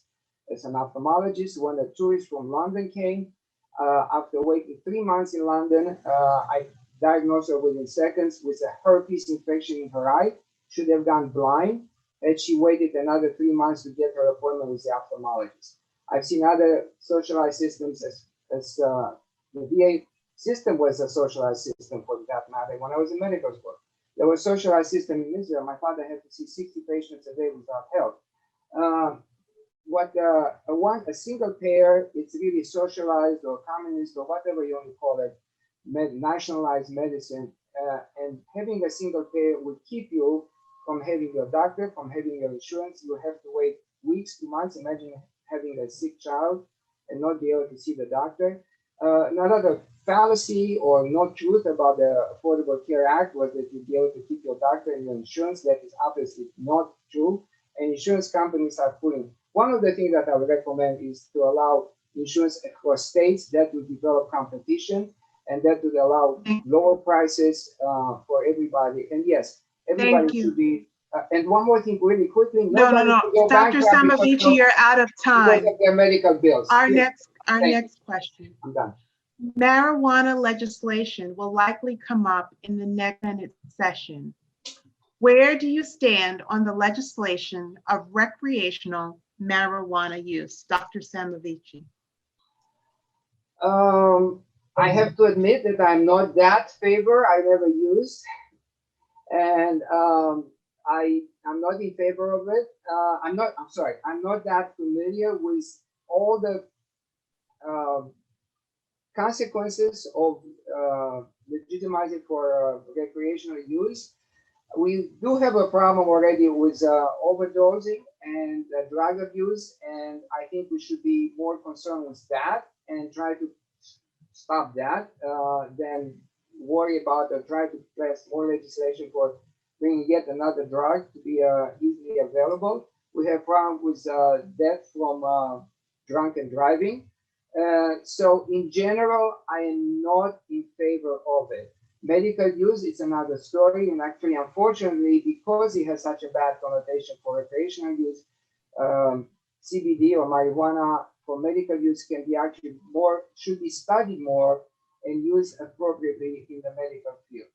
as an ophthalmologist. When a tourist from London came, after waiting 3 months in London, I diagnosed her within seconds with a herpes infection in her eye. Should have gone blind, and she waited another 3 months to get her appointment with the ophthalmologist. I've seen other socialized systems as the VA system was a socialized system for that matter. When I was in medical school, there was a socialized system in Israel. My father had to see 60 patients a day without help. A single payer, it's really socialized or communist or whatever you want to call it, nationalized medicine, and having a single payer will keep you from having your doctor, from having your insurance. You have to wait weeks to months. Imagine having a sick child and not be able to see the doctor. Another fallacy or not truth about the Affordable Care Act was that you'd be able to keep your doctor and your insurance. That is obviously not true. And insurance companies are pulling. One of the things that I would recommend is to allow insurance across states. That would develop competition, and that would allow lower prices for everybody. And yes, everybody should be. And one more thing, really quickly. No. Dr. Saimovici, you're out of time. Because of their medical bills. Our next question. I'm done. Marijuana legislation will likely come up in the next Senate session. Where do you stand on the legislation of recreational marijuana use? Dr. Saimovici. I have to admit that I'm not that favor. I never used, and I'm not in favor of it. I'm not that familiar with all the consequences of legitimizing for recreational use. We do have a problem already with overdosing and drug abuse, and I think we should be more concerned with that and try to stop that than worry about or try to pass more legislation for bringing yet another drug to be easily available. We have problems with death from drunken driving. So in general, I am not in favor of it. Medical use is another story, and actually, unfortunately, because it has such a bad connotation for recreational use, CBD or marijuana for medical use can be actually should be studied more and used appropriately in the medical field.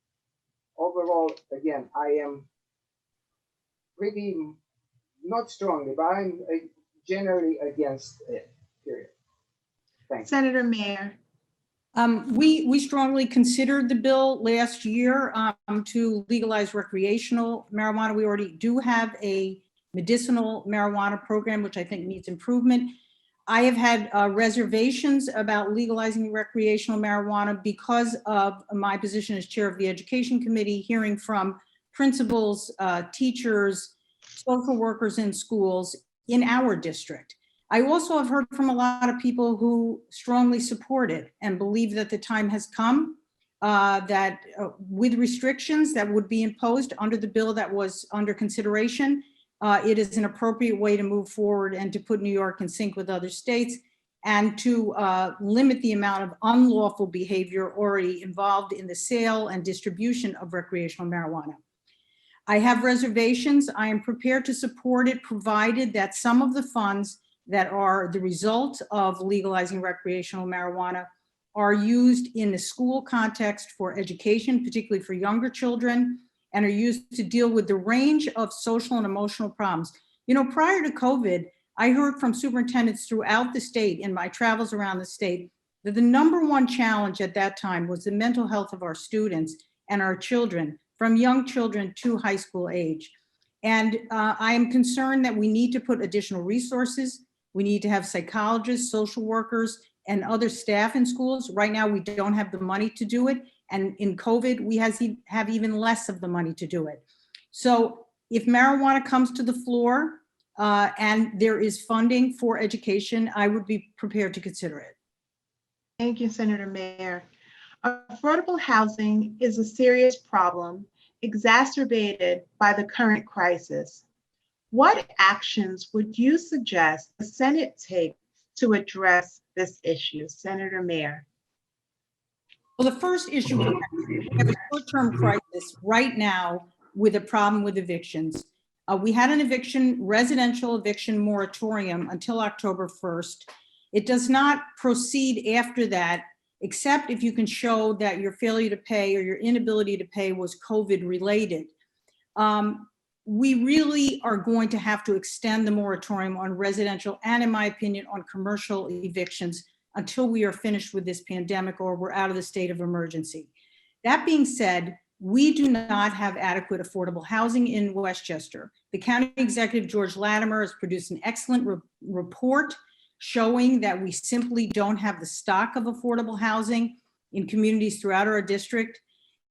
Overall, again, I am pretty not strongly, but I'm generally against it, period. Thanks. Senator Mayer. We strongly considered the bill last year to legalize recreational marijuana. We already do have a medicinal marijuana program, which I think needs improvement. I have had reservations about legalizing recreational marijuana because of my position as chair of the Education Committee, hearing from principals, teachers, social workers in schools in our district. I also have heard from a lot of people who strongly support it and believe that the time has come that with restrictions that would be imposed under the bill that was under consideration, it is an appropriate way to move forward and to put New York in sync with other states and to limit the amount of unlawful behavior already involved in the sale and distribution of recreational marijuana. I have reservations. I am prepared to support it, provided that some of the funds that are the result of legalizing recreational marijuana are used in the school context for education, particularly for younger children, and are used to deal with the range of social and emotional problems. You know, prior to COVID, I heard from superintendents throughout the state in my travels around the state that the #1 challenge at that time was the mental health of our students and our children, from young children to high school age. And I am concerned that we need to put additional resources. We need to have psychologists, social workers, and other staff in schools. Right now, we don't have the money to do it. And in COVID, we have even less of the money to do it. So if marijuana comes to the floor and there is funding for education, I would be prepared to consider it. Thank you, Senator Mayer. Affordable housing is a serious problem exacerbated by the current crisis. What actions would you suggest the Senate take to address this issue, Senator Mayer? Well, the first issue, we have a short-term crisis right now with a problem with evictions. We had an residential eviction moratorium until October 1st. It does not proceed after that, except if you can show that your failure to pay or your inability to pay was COVID related. We really are going to have to extend the moratorium on residential and, in my opinion, on commercial evictions until we are finished with this pandemic or we're out of the state of emergency. That being said, we do not have adequate affordable housing in Westchester. The county executive, George Latimer, has produced an excellent report showing that we simply don't have the stock of affordable housing in communities throughout our district.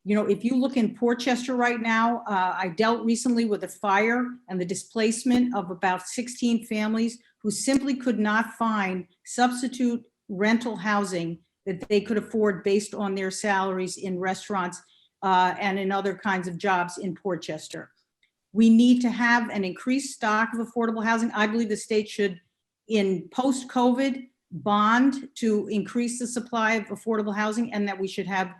You know, if you look in Portchester right now, I dealt recently with a fire and the displacement of about 16 families who simply could not find substitute rental housing that they could afford based on their salaries in restaurants and in other kinds of jobs in Portchester. We need to have an increased stock of affordable housing. I believe the state should, in post-COVID, bond to increase the supply of affordable housing, and that we should have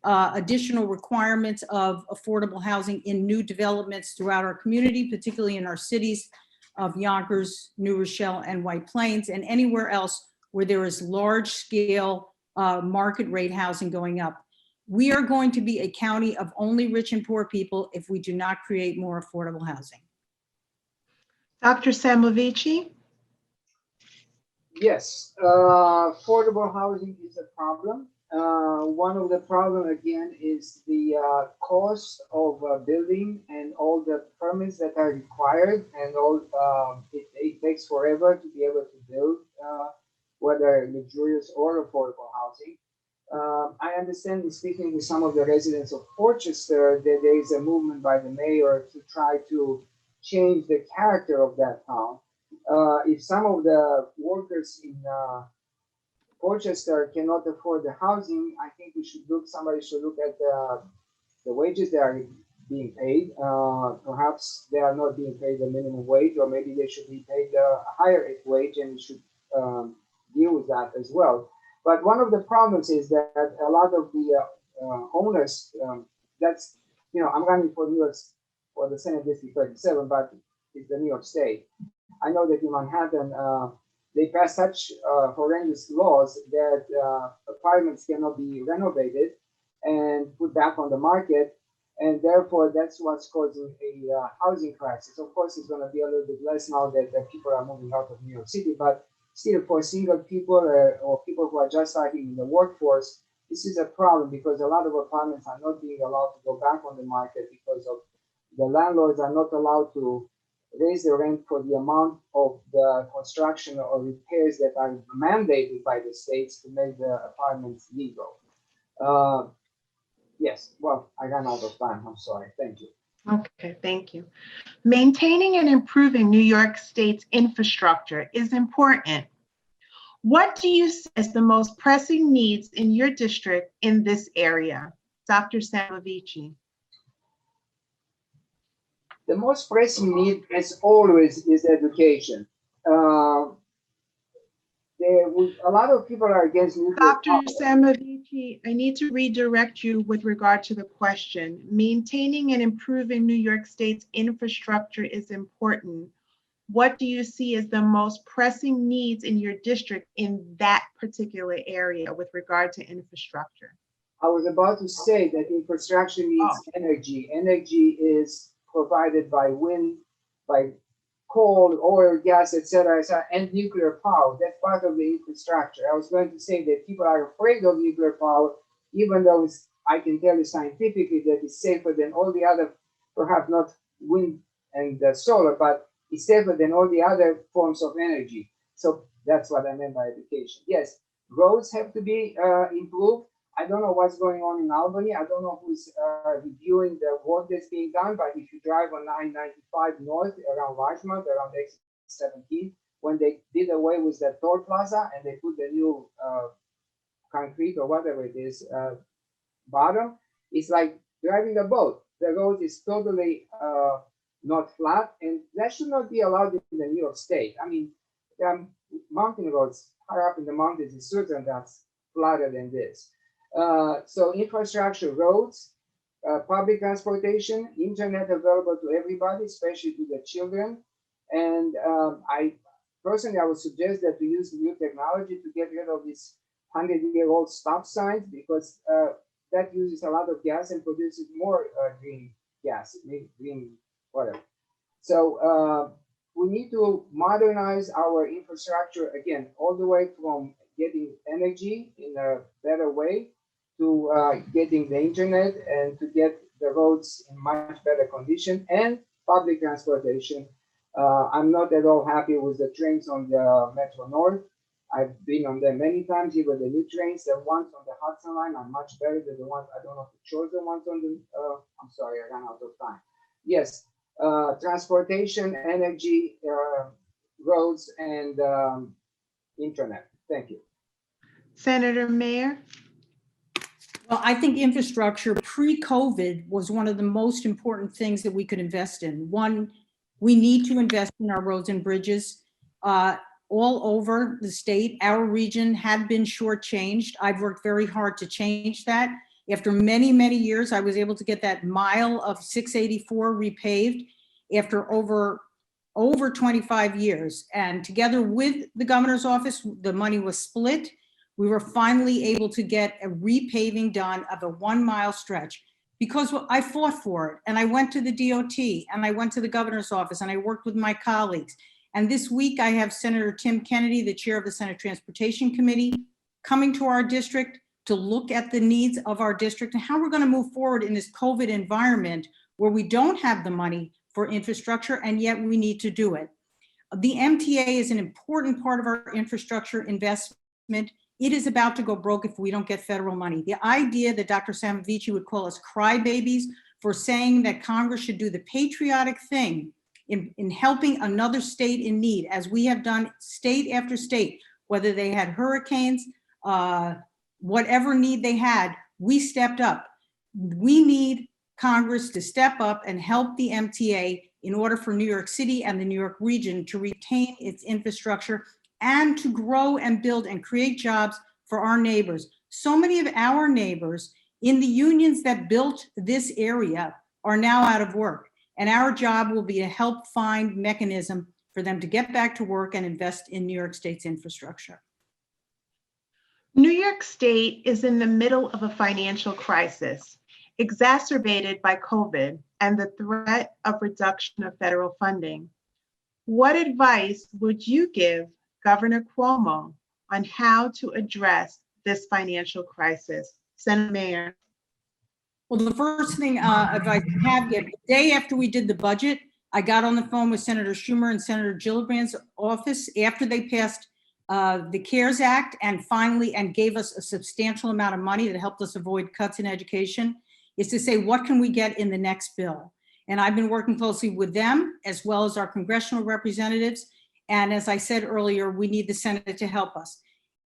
additional requirements of affordable housing in new developments throughout our community, particularly in our cities of Yonkers, New Rochelle, and White Plains, and anywhere else where there is large-scale market rate housing going up. We are going to be a county of only rich and poor people if we do not create more affordable housing. Dr. Saimovici? Yes, affordable housing is a problem. One of the problem again is the cost of building and all the permits that are required, and all it takes forever to be able to build, whether luxurious or affordable housing. I understand in speaking with some of the residents of Portchester that there is a movement by the mayor to try to change the character of that town. If some of the workers in Portchester cannot afford the housing, I think somebody should look at the wages they are being paid. Perhaps they are not being paid the minimum wage, or maybe they should be paid a higher wage, and we should deal with that as well. But one of the problems is that a lot of the owners, that's, I'm running for New York, for the Senate District 37, but it's the New York State. I know that in Manhattan, they passed such horrendous laws that apartments cannot be renovated and put back on the market. And therefore, that's what's causing a housing crisis. Of course, it's going to be a little bit less now that people are moving out of New York City, but still for single people or people who are just starting in the workforce, this is a problem because a lot of apartments are not being allowed to go back on the market because of the landlords are not allowed to raise the rent for the amount of the construction or repairs that are mandated by the states to make the apartments legal. Yes, well, I ran out of time. I'm sorry. Thank you. Okay, thank you. Maintaining and improving New York State's infrastructure is important. What do you see as the most pressing needs in your district in this area? Dr. Saimovici. The most pressing need, as always, is education. A lot of people are against nuclear Dr. power. Saimovici, I need to redirect you with regard to the question. Maintaining and improving New York State's infrastructure is important. What do you see as the most pressing needs in your district in that particular area with regard to infrastructure? I was about to say that infrastructure needs energy. Energy is provided by wind, by coal, oil, gas, etc., and nuclear power. That's part of the infrastructure. I was going to say that people are afraid of nuclear power, even though I can tell you scientifically that it's safer than all the other, perhaps not wind and solar, but it's safer than all the other forms of energy. So that's what I meant by education. Yes, roads have to be improved. I don't know what's going on in Albany. I don't know who's reviewing the work that's being done, but if you drive on 995 north around Larchmont, around exit 17, when they did away with that toll plaza and they put the new concrete or whatever it is bottom, it's like driving a boat. The road is totally not flat, and that should not be allowed in the New York State. I mean, mountain roads higher up in the mountains is certain that's flatter than this. So infrastructure, roads, public transportation, internet available to everybody, especially to the children. And I personally, I would suggest that we use new technology to get rid of these 100-year-old stop signs because that uses a lot of gas and produces more green gas, green whatever. So we need to modernize our infrastructure again, all the way from getting energy in a better way to getting the internet and to get the roads in much better condition and public transportation. I'm not at all happy with the trains on the Metro North. I've been on them many times, even the new trains. The ones on the Hudson line are much better than the ones, I don't know if you chose the ones on the, I'm sorry, I ran out of time. Yes, transportation, energy, roads, and internet. Thank you. Senator Mayer. Well, I think infrastructure pre-COVID was one of the most important things that we could invest in. One, we need to invest in our roads and bridges. All over the state, our region had been shortchanged. I've worked very hard to change that. After many, many years, I was able to get that mile of 684 repaved after over 25 years. And together with the governor's office, the money was split. We were finally able to get a repaving done of a 1 mile stretch because I fought for it. And I went to the DOT and I went to the governor's office and I worked with my colleagues. And this week I have Senator Tim Kennedy, the chair of the Senate Transportation Committee, coming to our district to look at the needs of our district and how we're going to move forward in this COVID environment where we don't have the money for infrastructure and yet we need to do it. The MTA is an important part of our infrastructure investment. It is about to go broke if we don't get federal money. The idea that Dr. Saimovici would call us crybabies for saying that Congress should do the patriotic thing in helping another state in need, as we have done state after state, whether they had hurricanes, whatever need they had, we stepped up. We need Congress to step up and help the MTA in order for New York City and the New York region to retain its infrastructure and to grow and build and create jobs for our neighbors. So many of our neighbors in the unions that built this area are now out of work. And our job will be to help find mechanism for them to get back to work and invest in New York State's infrastructure. New York State is in the middle of a financial crisis, exacerbated by COVID and the threat of reduction of federal funding. What advice would you give Governor Cuomo on how to address this financial crisis? Senator Mayer. Well, the first thing, if I have it, the day after we did the budget, I got on the phone with Senator Schumer and Senator Gillibrand's office after they passed the CARES Act and finally, and gave us a substantial amount of money that helped us avoid cuts in education, is to say, what can we get in the next bill? And I've been working closely with them as well as our congressional representatives. And as I said earlier, we need the Senate to help us.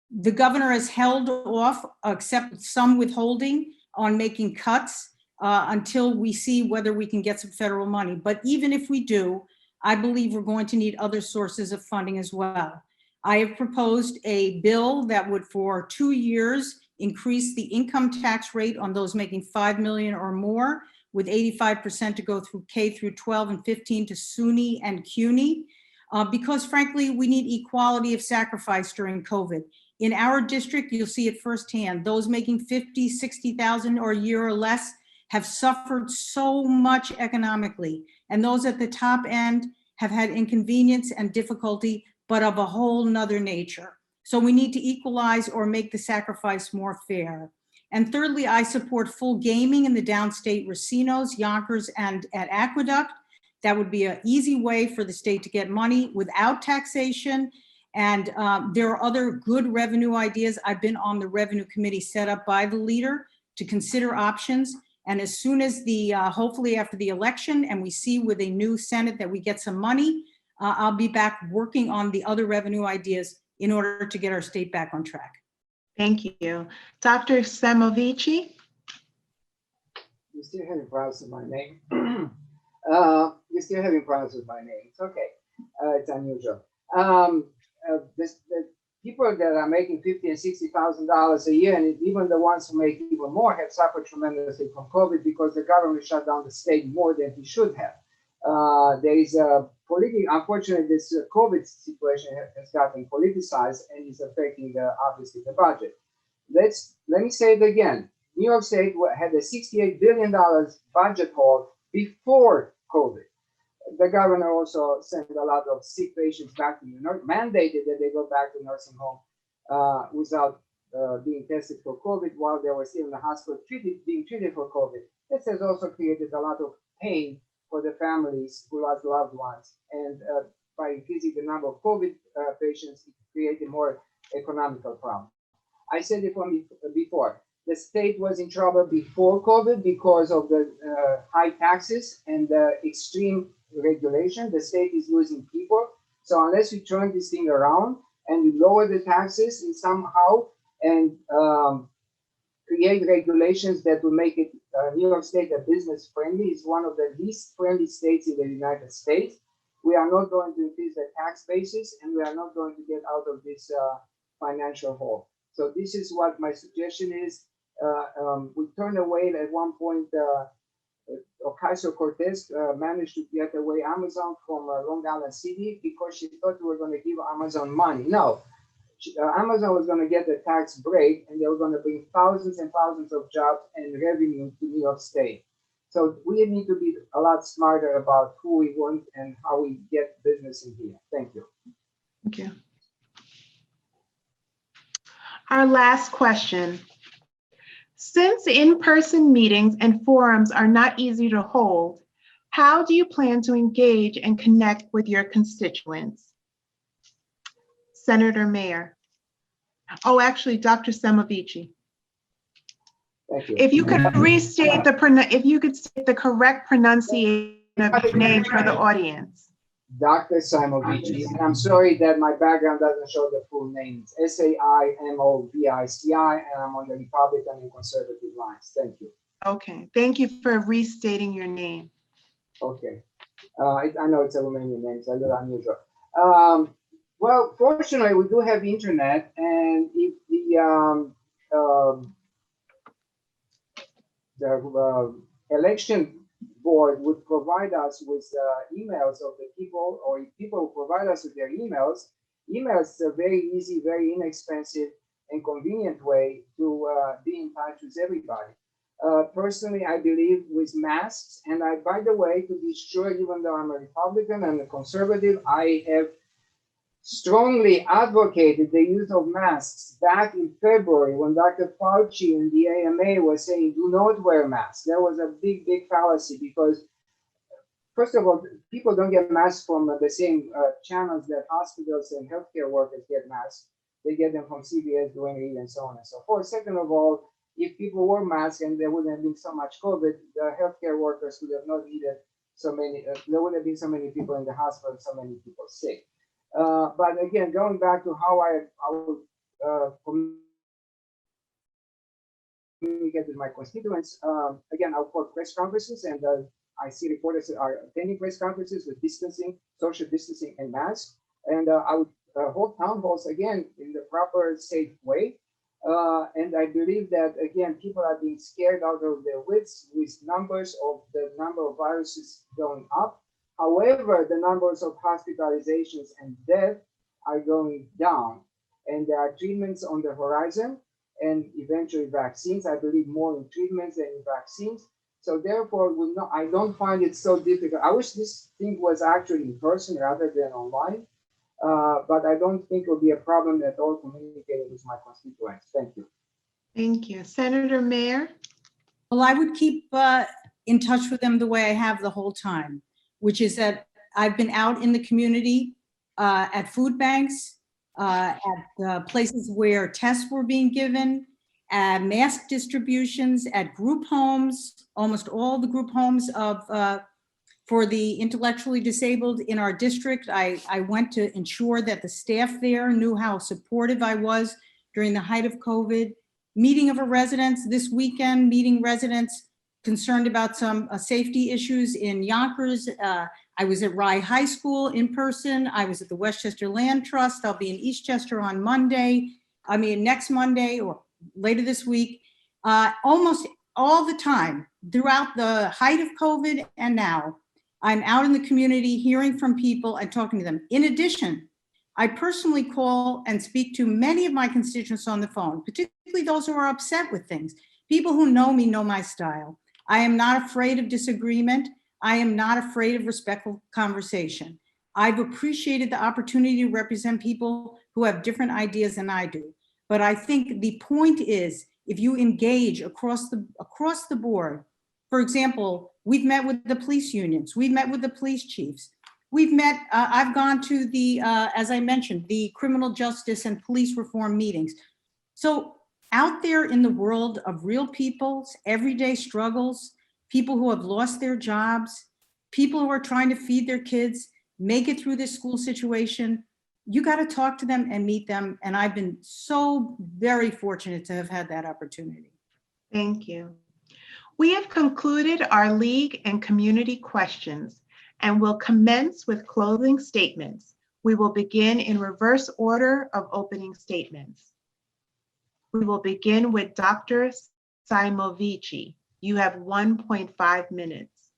The governor has held off, except some withholding, on making cuts until we see whether we can get some federal money. But even if we do, I believe we're going to need other sources of funding as well. I have proposed a bill that would, for 2 years, increase the income tax rate on those making 5 million or more, with 85% to go through K through 12 and 15 to SUNY and CUNY, because frankly, we need equality of sacrifice during COVID. In our district, you'll see it firsthand. Those making 50, 60,000 or a year or less have suffered so much economically. And those at the top end have had inconvenience and difficulty, but of a whole nother nature. So we need to equalize or make the sacrifice more fair. And thirdly, I support full gaming in the downstate racinos, Yonkers, and at Aqueduct. That would be an easy way for the state to get money without taxation. And there are other good revenue ideas. I've been on the revenue committee set up by the leader to consider options. And as soon as hopefully after the election, and we see with a new Senate that we get some money, I'll be back working on the other revenue ideas in order to get our state back on track. Thank you. Dr. Saimovici? You still haven't pronounced my name. You still haven't pronounced my name. It's okay. It's unusual. The people that are making $50,000 and $60,000 a year, and even the ones who make even more, have suffered tremendously from COVID because the government shut down the state more than he should have. There is a unfortunately, this COVID situation has gotten politicized and is affecting obviously the budget. Let me say it again. New York State had a $68 billion budget hole before COVID. The governor also sent a lot of sick patients back to New York, mandated that they go back to nursing home without being tested for COVID while they were still in the hospital being treated for COVID. This has also created a lot of pain for the families who lost loved ones. And by increasing the number of COVID patients, it created more economical problem. I said it before, the state was in trouble before COVID because of the high taxes and the extreme regulation. The state is losing people. So unless we turn this thing around and we lower the taxes and somehow and create regulations that will make it New York State a business friendly, is one of the least friendly states in the United States. We are not going to increase the tax basis, and we are not going to get out of this financial hole. So this is what my suggestion is. We turned away at one point. Ocasio-Cortez managed to get away Amazon from Long Island City because she thought we were going to give Amazon money. No, Amazon was going to get a tax break, and they were going to bring thousands and thousands of jobs and revenue to New York State. So we need to be a lot smarter about who we want and how we get business in here. Thank you. Thank you. Our last question. Since in-person meetings and forums are not easy to hold, how do you plan to engage and connect with your constituents? Senator Mayer. Oh, actually, Dr. Saimovici. Thank you. If you could restate if you could state the correct pronunciation of your name for the audience. Dr. Saimovici, and I'm sorry that my background doesn't show the full name. It's Saimovici, and I'm on the Republican and Conservative lines. Thank you. Okay, thank you for restating your name. Okay, I know it's a Romanian name, so a little unusual. Well, fortunately, we do have internet, and if the election board would provide us with emails of the people, or if people provide us with their emails is a very easy, very inexpensive and convenient way to be in touch with everybody. Personally, I believe with masks, and by the way, to be sure, even though I'm a Republican and a conservative, I have strongly advocated the use of masks back in February when Dr. Fauci and the AMA was saying, do not wear masks. That was a big, big fallacy because, first of all, people don't get masks from the same channels that hospitals and healthcare workers get masks. They get them from CVS, Duane Reade, and so on and so forth. Second of all, if people wore masks and there wouldn't have been so much COVID, the healthcare workers would have not needed so many, there wouldn't have been so many people in the hospital and so many people sick. But again, going back to how I would communicate with my constituents, again, I'll call press conferences, and I see reporters are attending press conferences with distancing, social distancing, and masks. And I would hold town halls again in the proper, safe way. And I believe that, again, people are being scared out of their wits with numbers of the number of viruses going up. However, the numbers of hospitalizations and death are going down, and there are treatments on the horizon and eventually vaccines. I believe more in treatments than in vaccines. So therefore, I don't find it so difficult. I wish this thing was actually in person rather than online, but I don't think it will be a problem at all communicating with my constituents. Thank you. Thank you. Senator Mayer? Well, I would keep in touch with them the way I have the whole time, which is that I've been out in the community at food banks, at places where tests were being given, at mask distributions, at group homes, almost all the group homes for the intellectually disabled in our district. I went to ensure that the staff there knew how supportive I was during the height of COVID. Meeting of residents this weekend, meeting residents concerned about some safety issues in Yonkers. I was at Rye High School in person. I was at the Westchester Land Trust. I'll be in Eastchester on next Monday or later this week. Almost all the time throughout the height of COVID and now, I'm out in the community hearing from people and talking to them. In addition, I personally call and speak to many of my constituents on the phone, particularly those who are upset with things. People who know me know my style. I am not afraid of disagreement. I am not afraid of respectful conversation. I've appreciated the opportunity to represent people who have different ideas than I do. But I think the point is, if you engage across the board, for example, we've met with the police unions, we've met with the police chiefs, we've met, I've gone to the, as I mentioned, the criminal justice and police reform meetings. So out there in the world of real people's everyday struggles, people who have lost their jobs, people who are trying to feed their kids, make it through this school situation, you got to talk to them and meet them. And I've been so very fortunate to have had that opportunity. Thank you. We have concluded our league and community questions and will commence with closing statements. We will begin in reverse order of opening statements. We will begin with Dr. Saimovici. You have 1.5 minutes.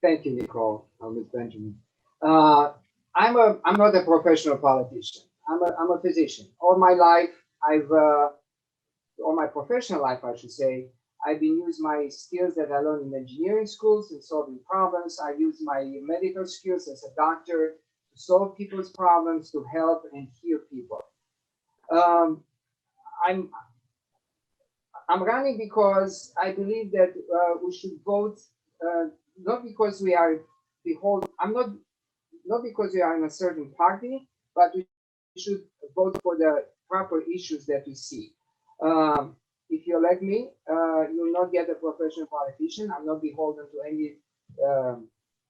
Thank you, Nicole, Ms. Benjamin. I'm not a professional politician. I'm a physician. All my life, all my professional life, I should say, I've been using my skills that I learned in engineering schools in solving problems. I use my medical skills as a doctor to solve people's problems, to help and heal people. I'm running because I believe that we should vote, not because we are not because we are in a certain party, but we should vote for the proper issues that we see. If you elect me, you will not get a professional politician. I'm not beholden to any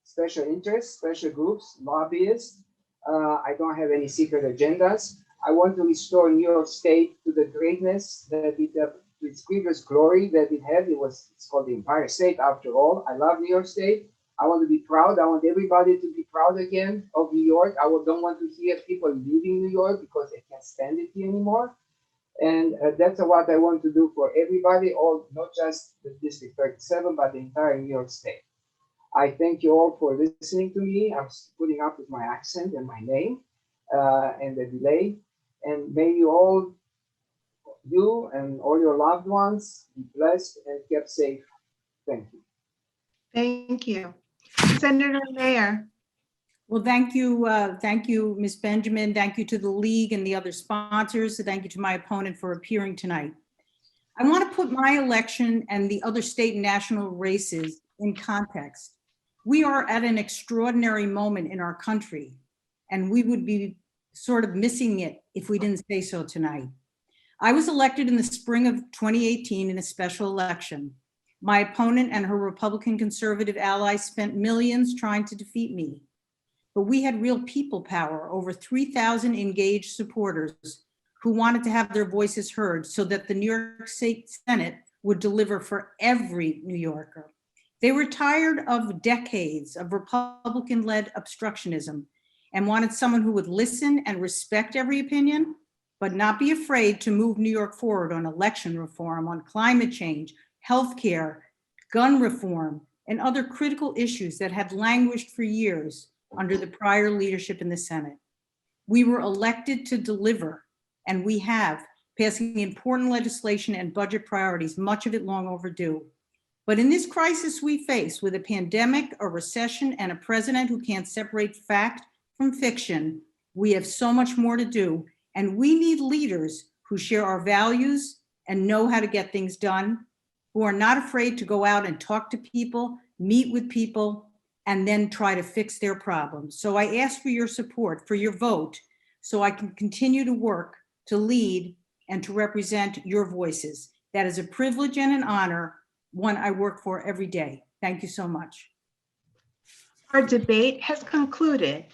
special interests, special groups, lobbyists. I don't have any secret agendas. I want to restore New York State to the greatness that it, to its previous glory that it had. It's called the Empire State after all. I love New York State. I want to be proud. I want everybody to be proud again of New York. I don't want to hear people leaving New York because they can't stand it here anymore. And that's what I want to do for everybody, all, not just the District 37, but the entire New York State. I thank you all for listening to me. I'm putting up with my accent and my name and the delay. And may you and all your loved ones be blessed and kept safe. Thank you. Thank you. Senator Mayer. Well, thank you, Ms. Benjamin. Thank you to the league and the other sponsors. Thank you to my opponent for appearing tonight. I want to put my election and the other state and national races in context. We are at an extraordinary moment in our country, and we would be sort of missing it if we didn't say so tonight. I was elected in the spring of 2018 in a special election. My opponent and her Republican conservative allies spent millions trying to defeat me. But we had real people power, over 3,000 engaged supporters who wanted to have their voices heard so that the New York State Senate would deliver for every New Yorker. They were tired of decades of Republican-led obstructionism and wanted someone who would listen and respect every opinion, but not be afraid to move New York forward on election reform, on climate change, healthcare, gun reform, and other critical issues that had languished for years under the prior leadership in the Senate. We were elected to deliver, and we have, passing important legislation and budget priorities, much of it long overdue. But in this crisis we face, with a pandemic, a recession, and a president who can't separate fact from fiction, we have so much more to do, and we need leaders who share our values and know how to get things done, who are not afraid to go out and talk to people, meet with people, and then try to fix their problems. So I ask for your support, for your vote, so I can continue to work, to lead, and to represent your voices. That is a privilege and an honor, one I work for every day. Thank you so much. Our debate has concluded,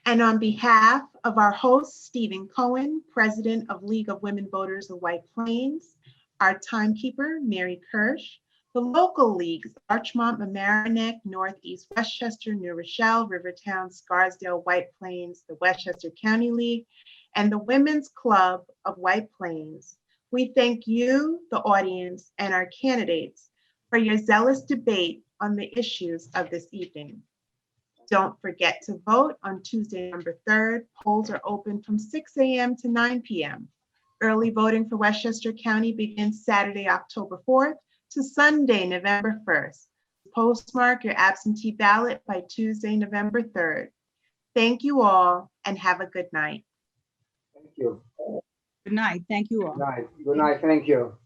and on behalf of our host, Stephen Cohen, President of League of Women Voters of White Plains, our timekeeper, Mary Kirsch, the local leagues, Larchmont, Mamaroneck, Northeast Westchester, New Rochelle, Rivertown, Scarsdale, White Plains, the Westchester County League, and the Women's Club of White Plains. We thank you, the audience, and our candidates for your zealous debate on the issues of this evening. Don't forget to vote on Tuesday, November 3rd. Polls are open from 6 a.m. to 9 p.m. Early voting for Westchester County begins Saturday, October 4th to Sunday, November 1st. Postmark your absentee ballot by Tuesday, November 3rd. Thank you all and have a good night. Thank you. Good night. Thank you all. Good night. Good night. Thank you.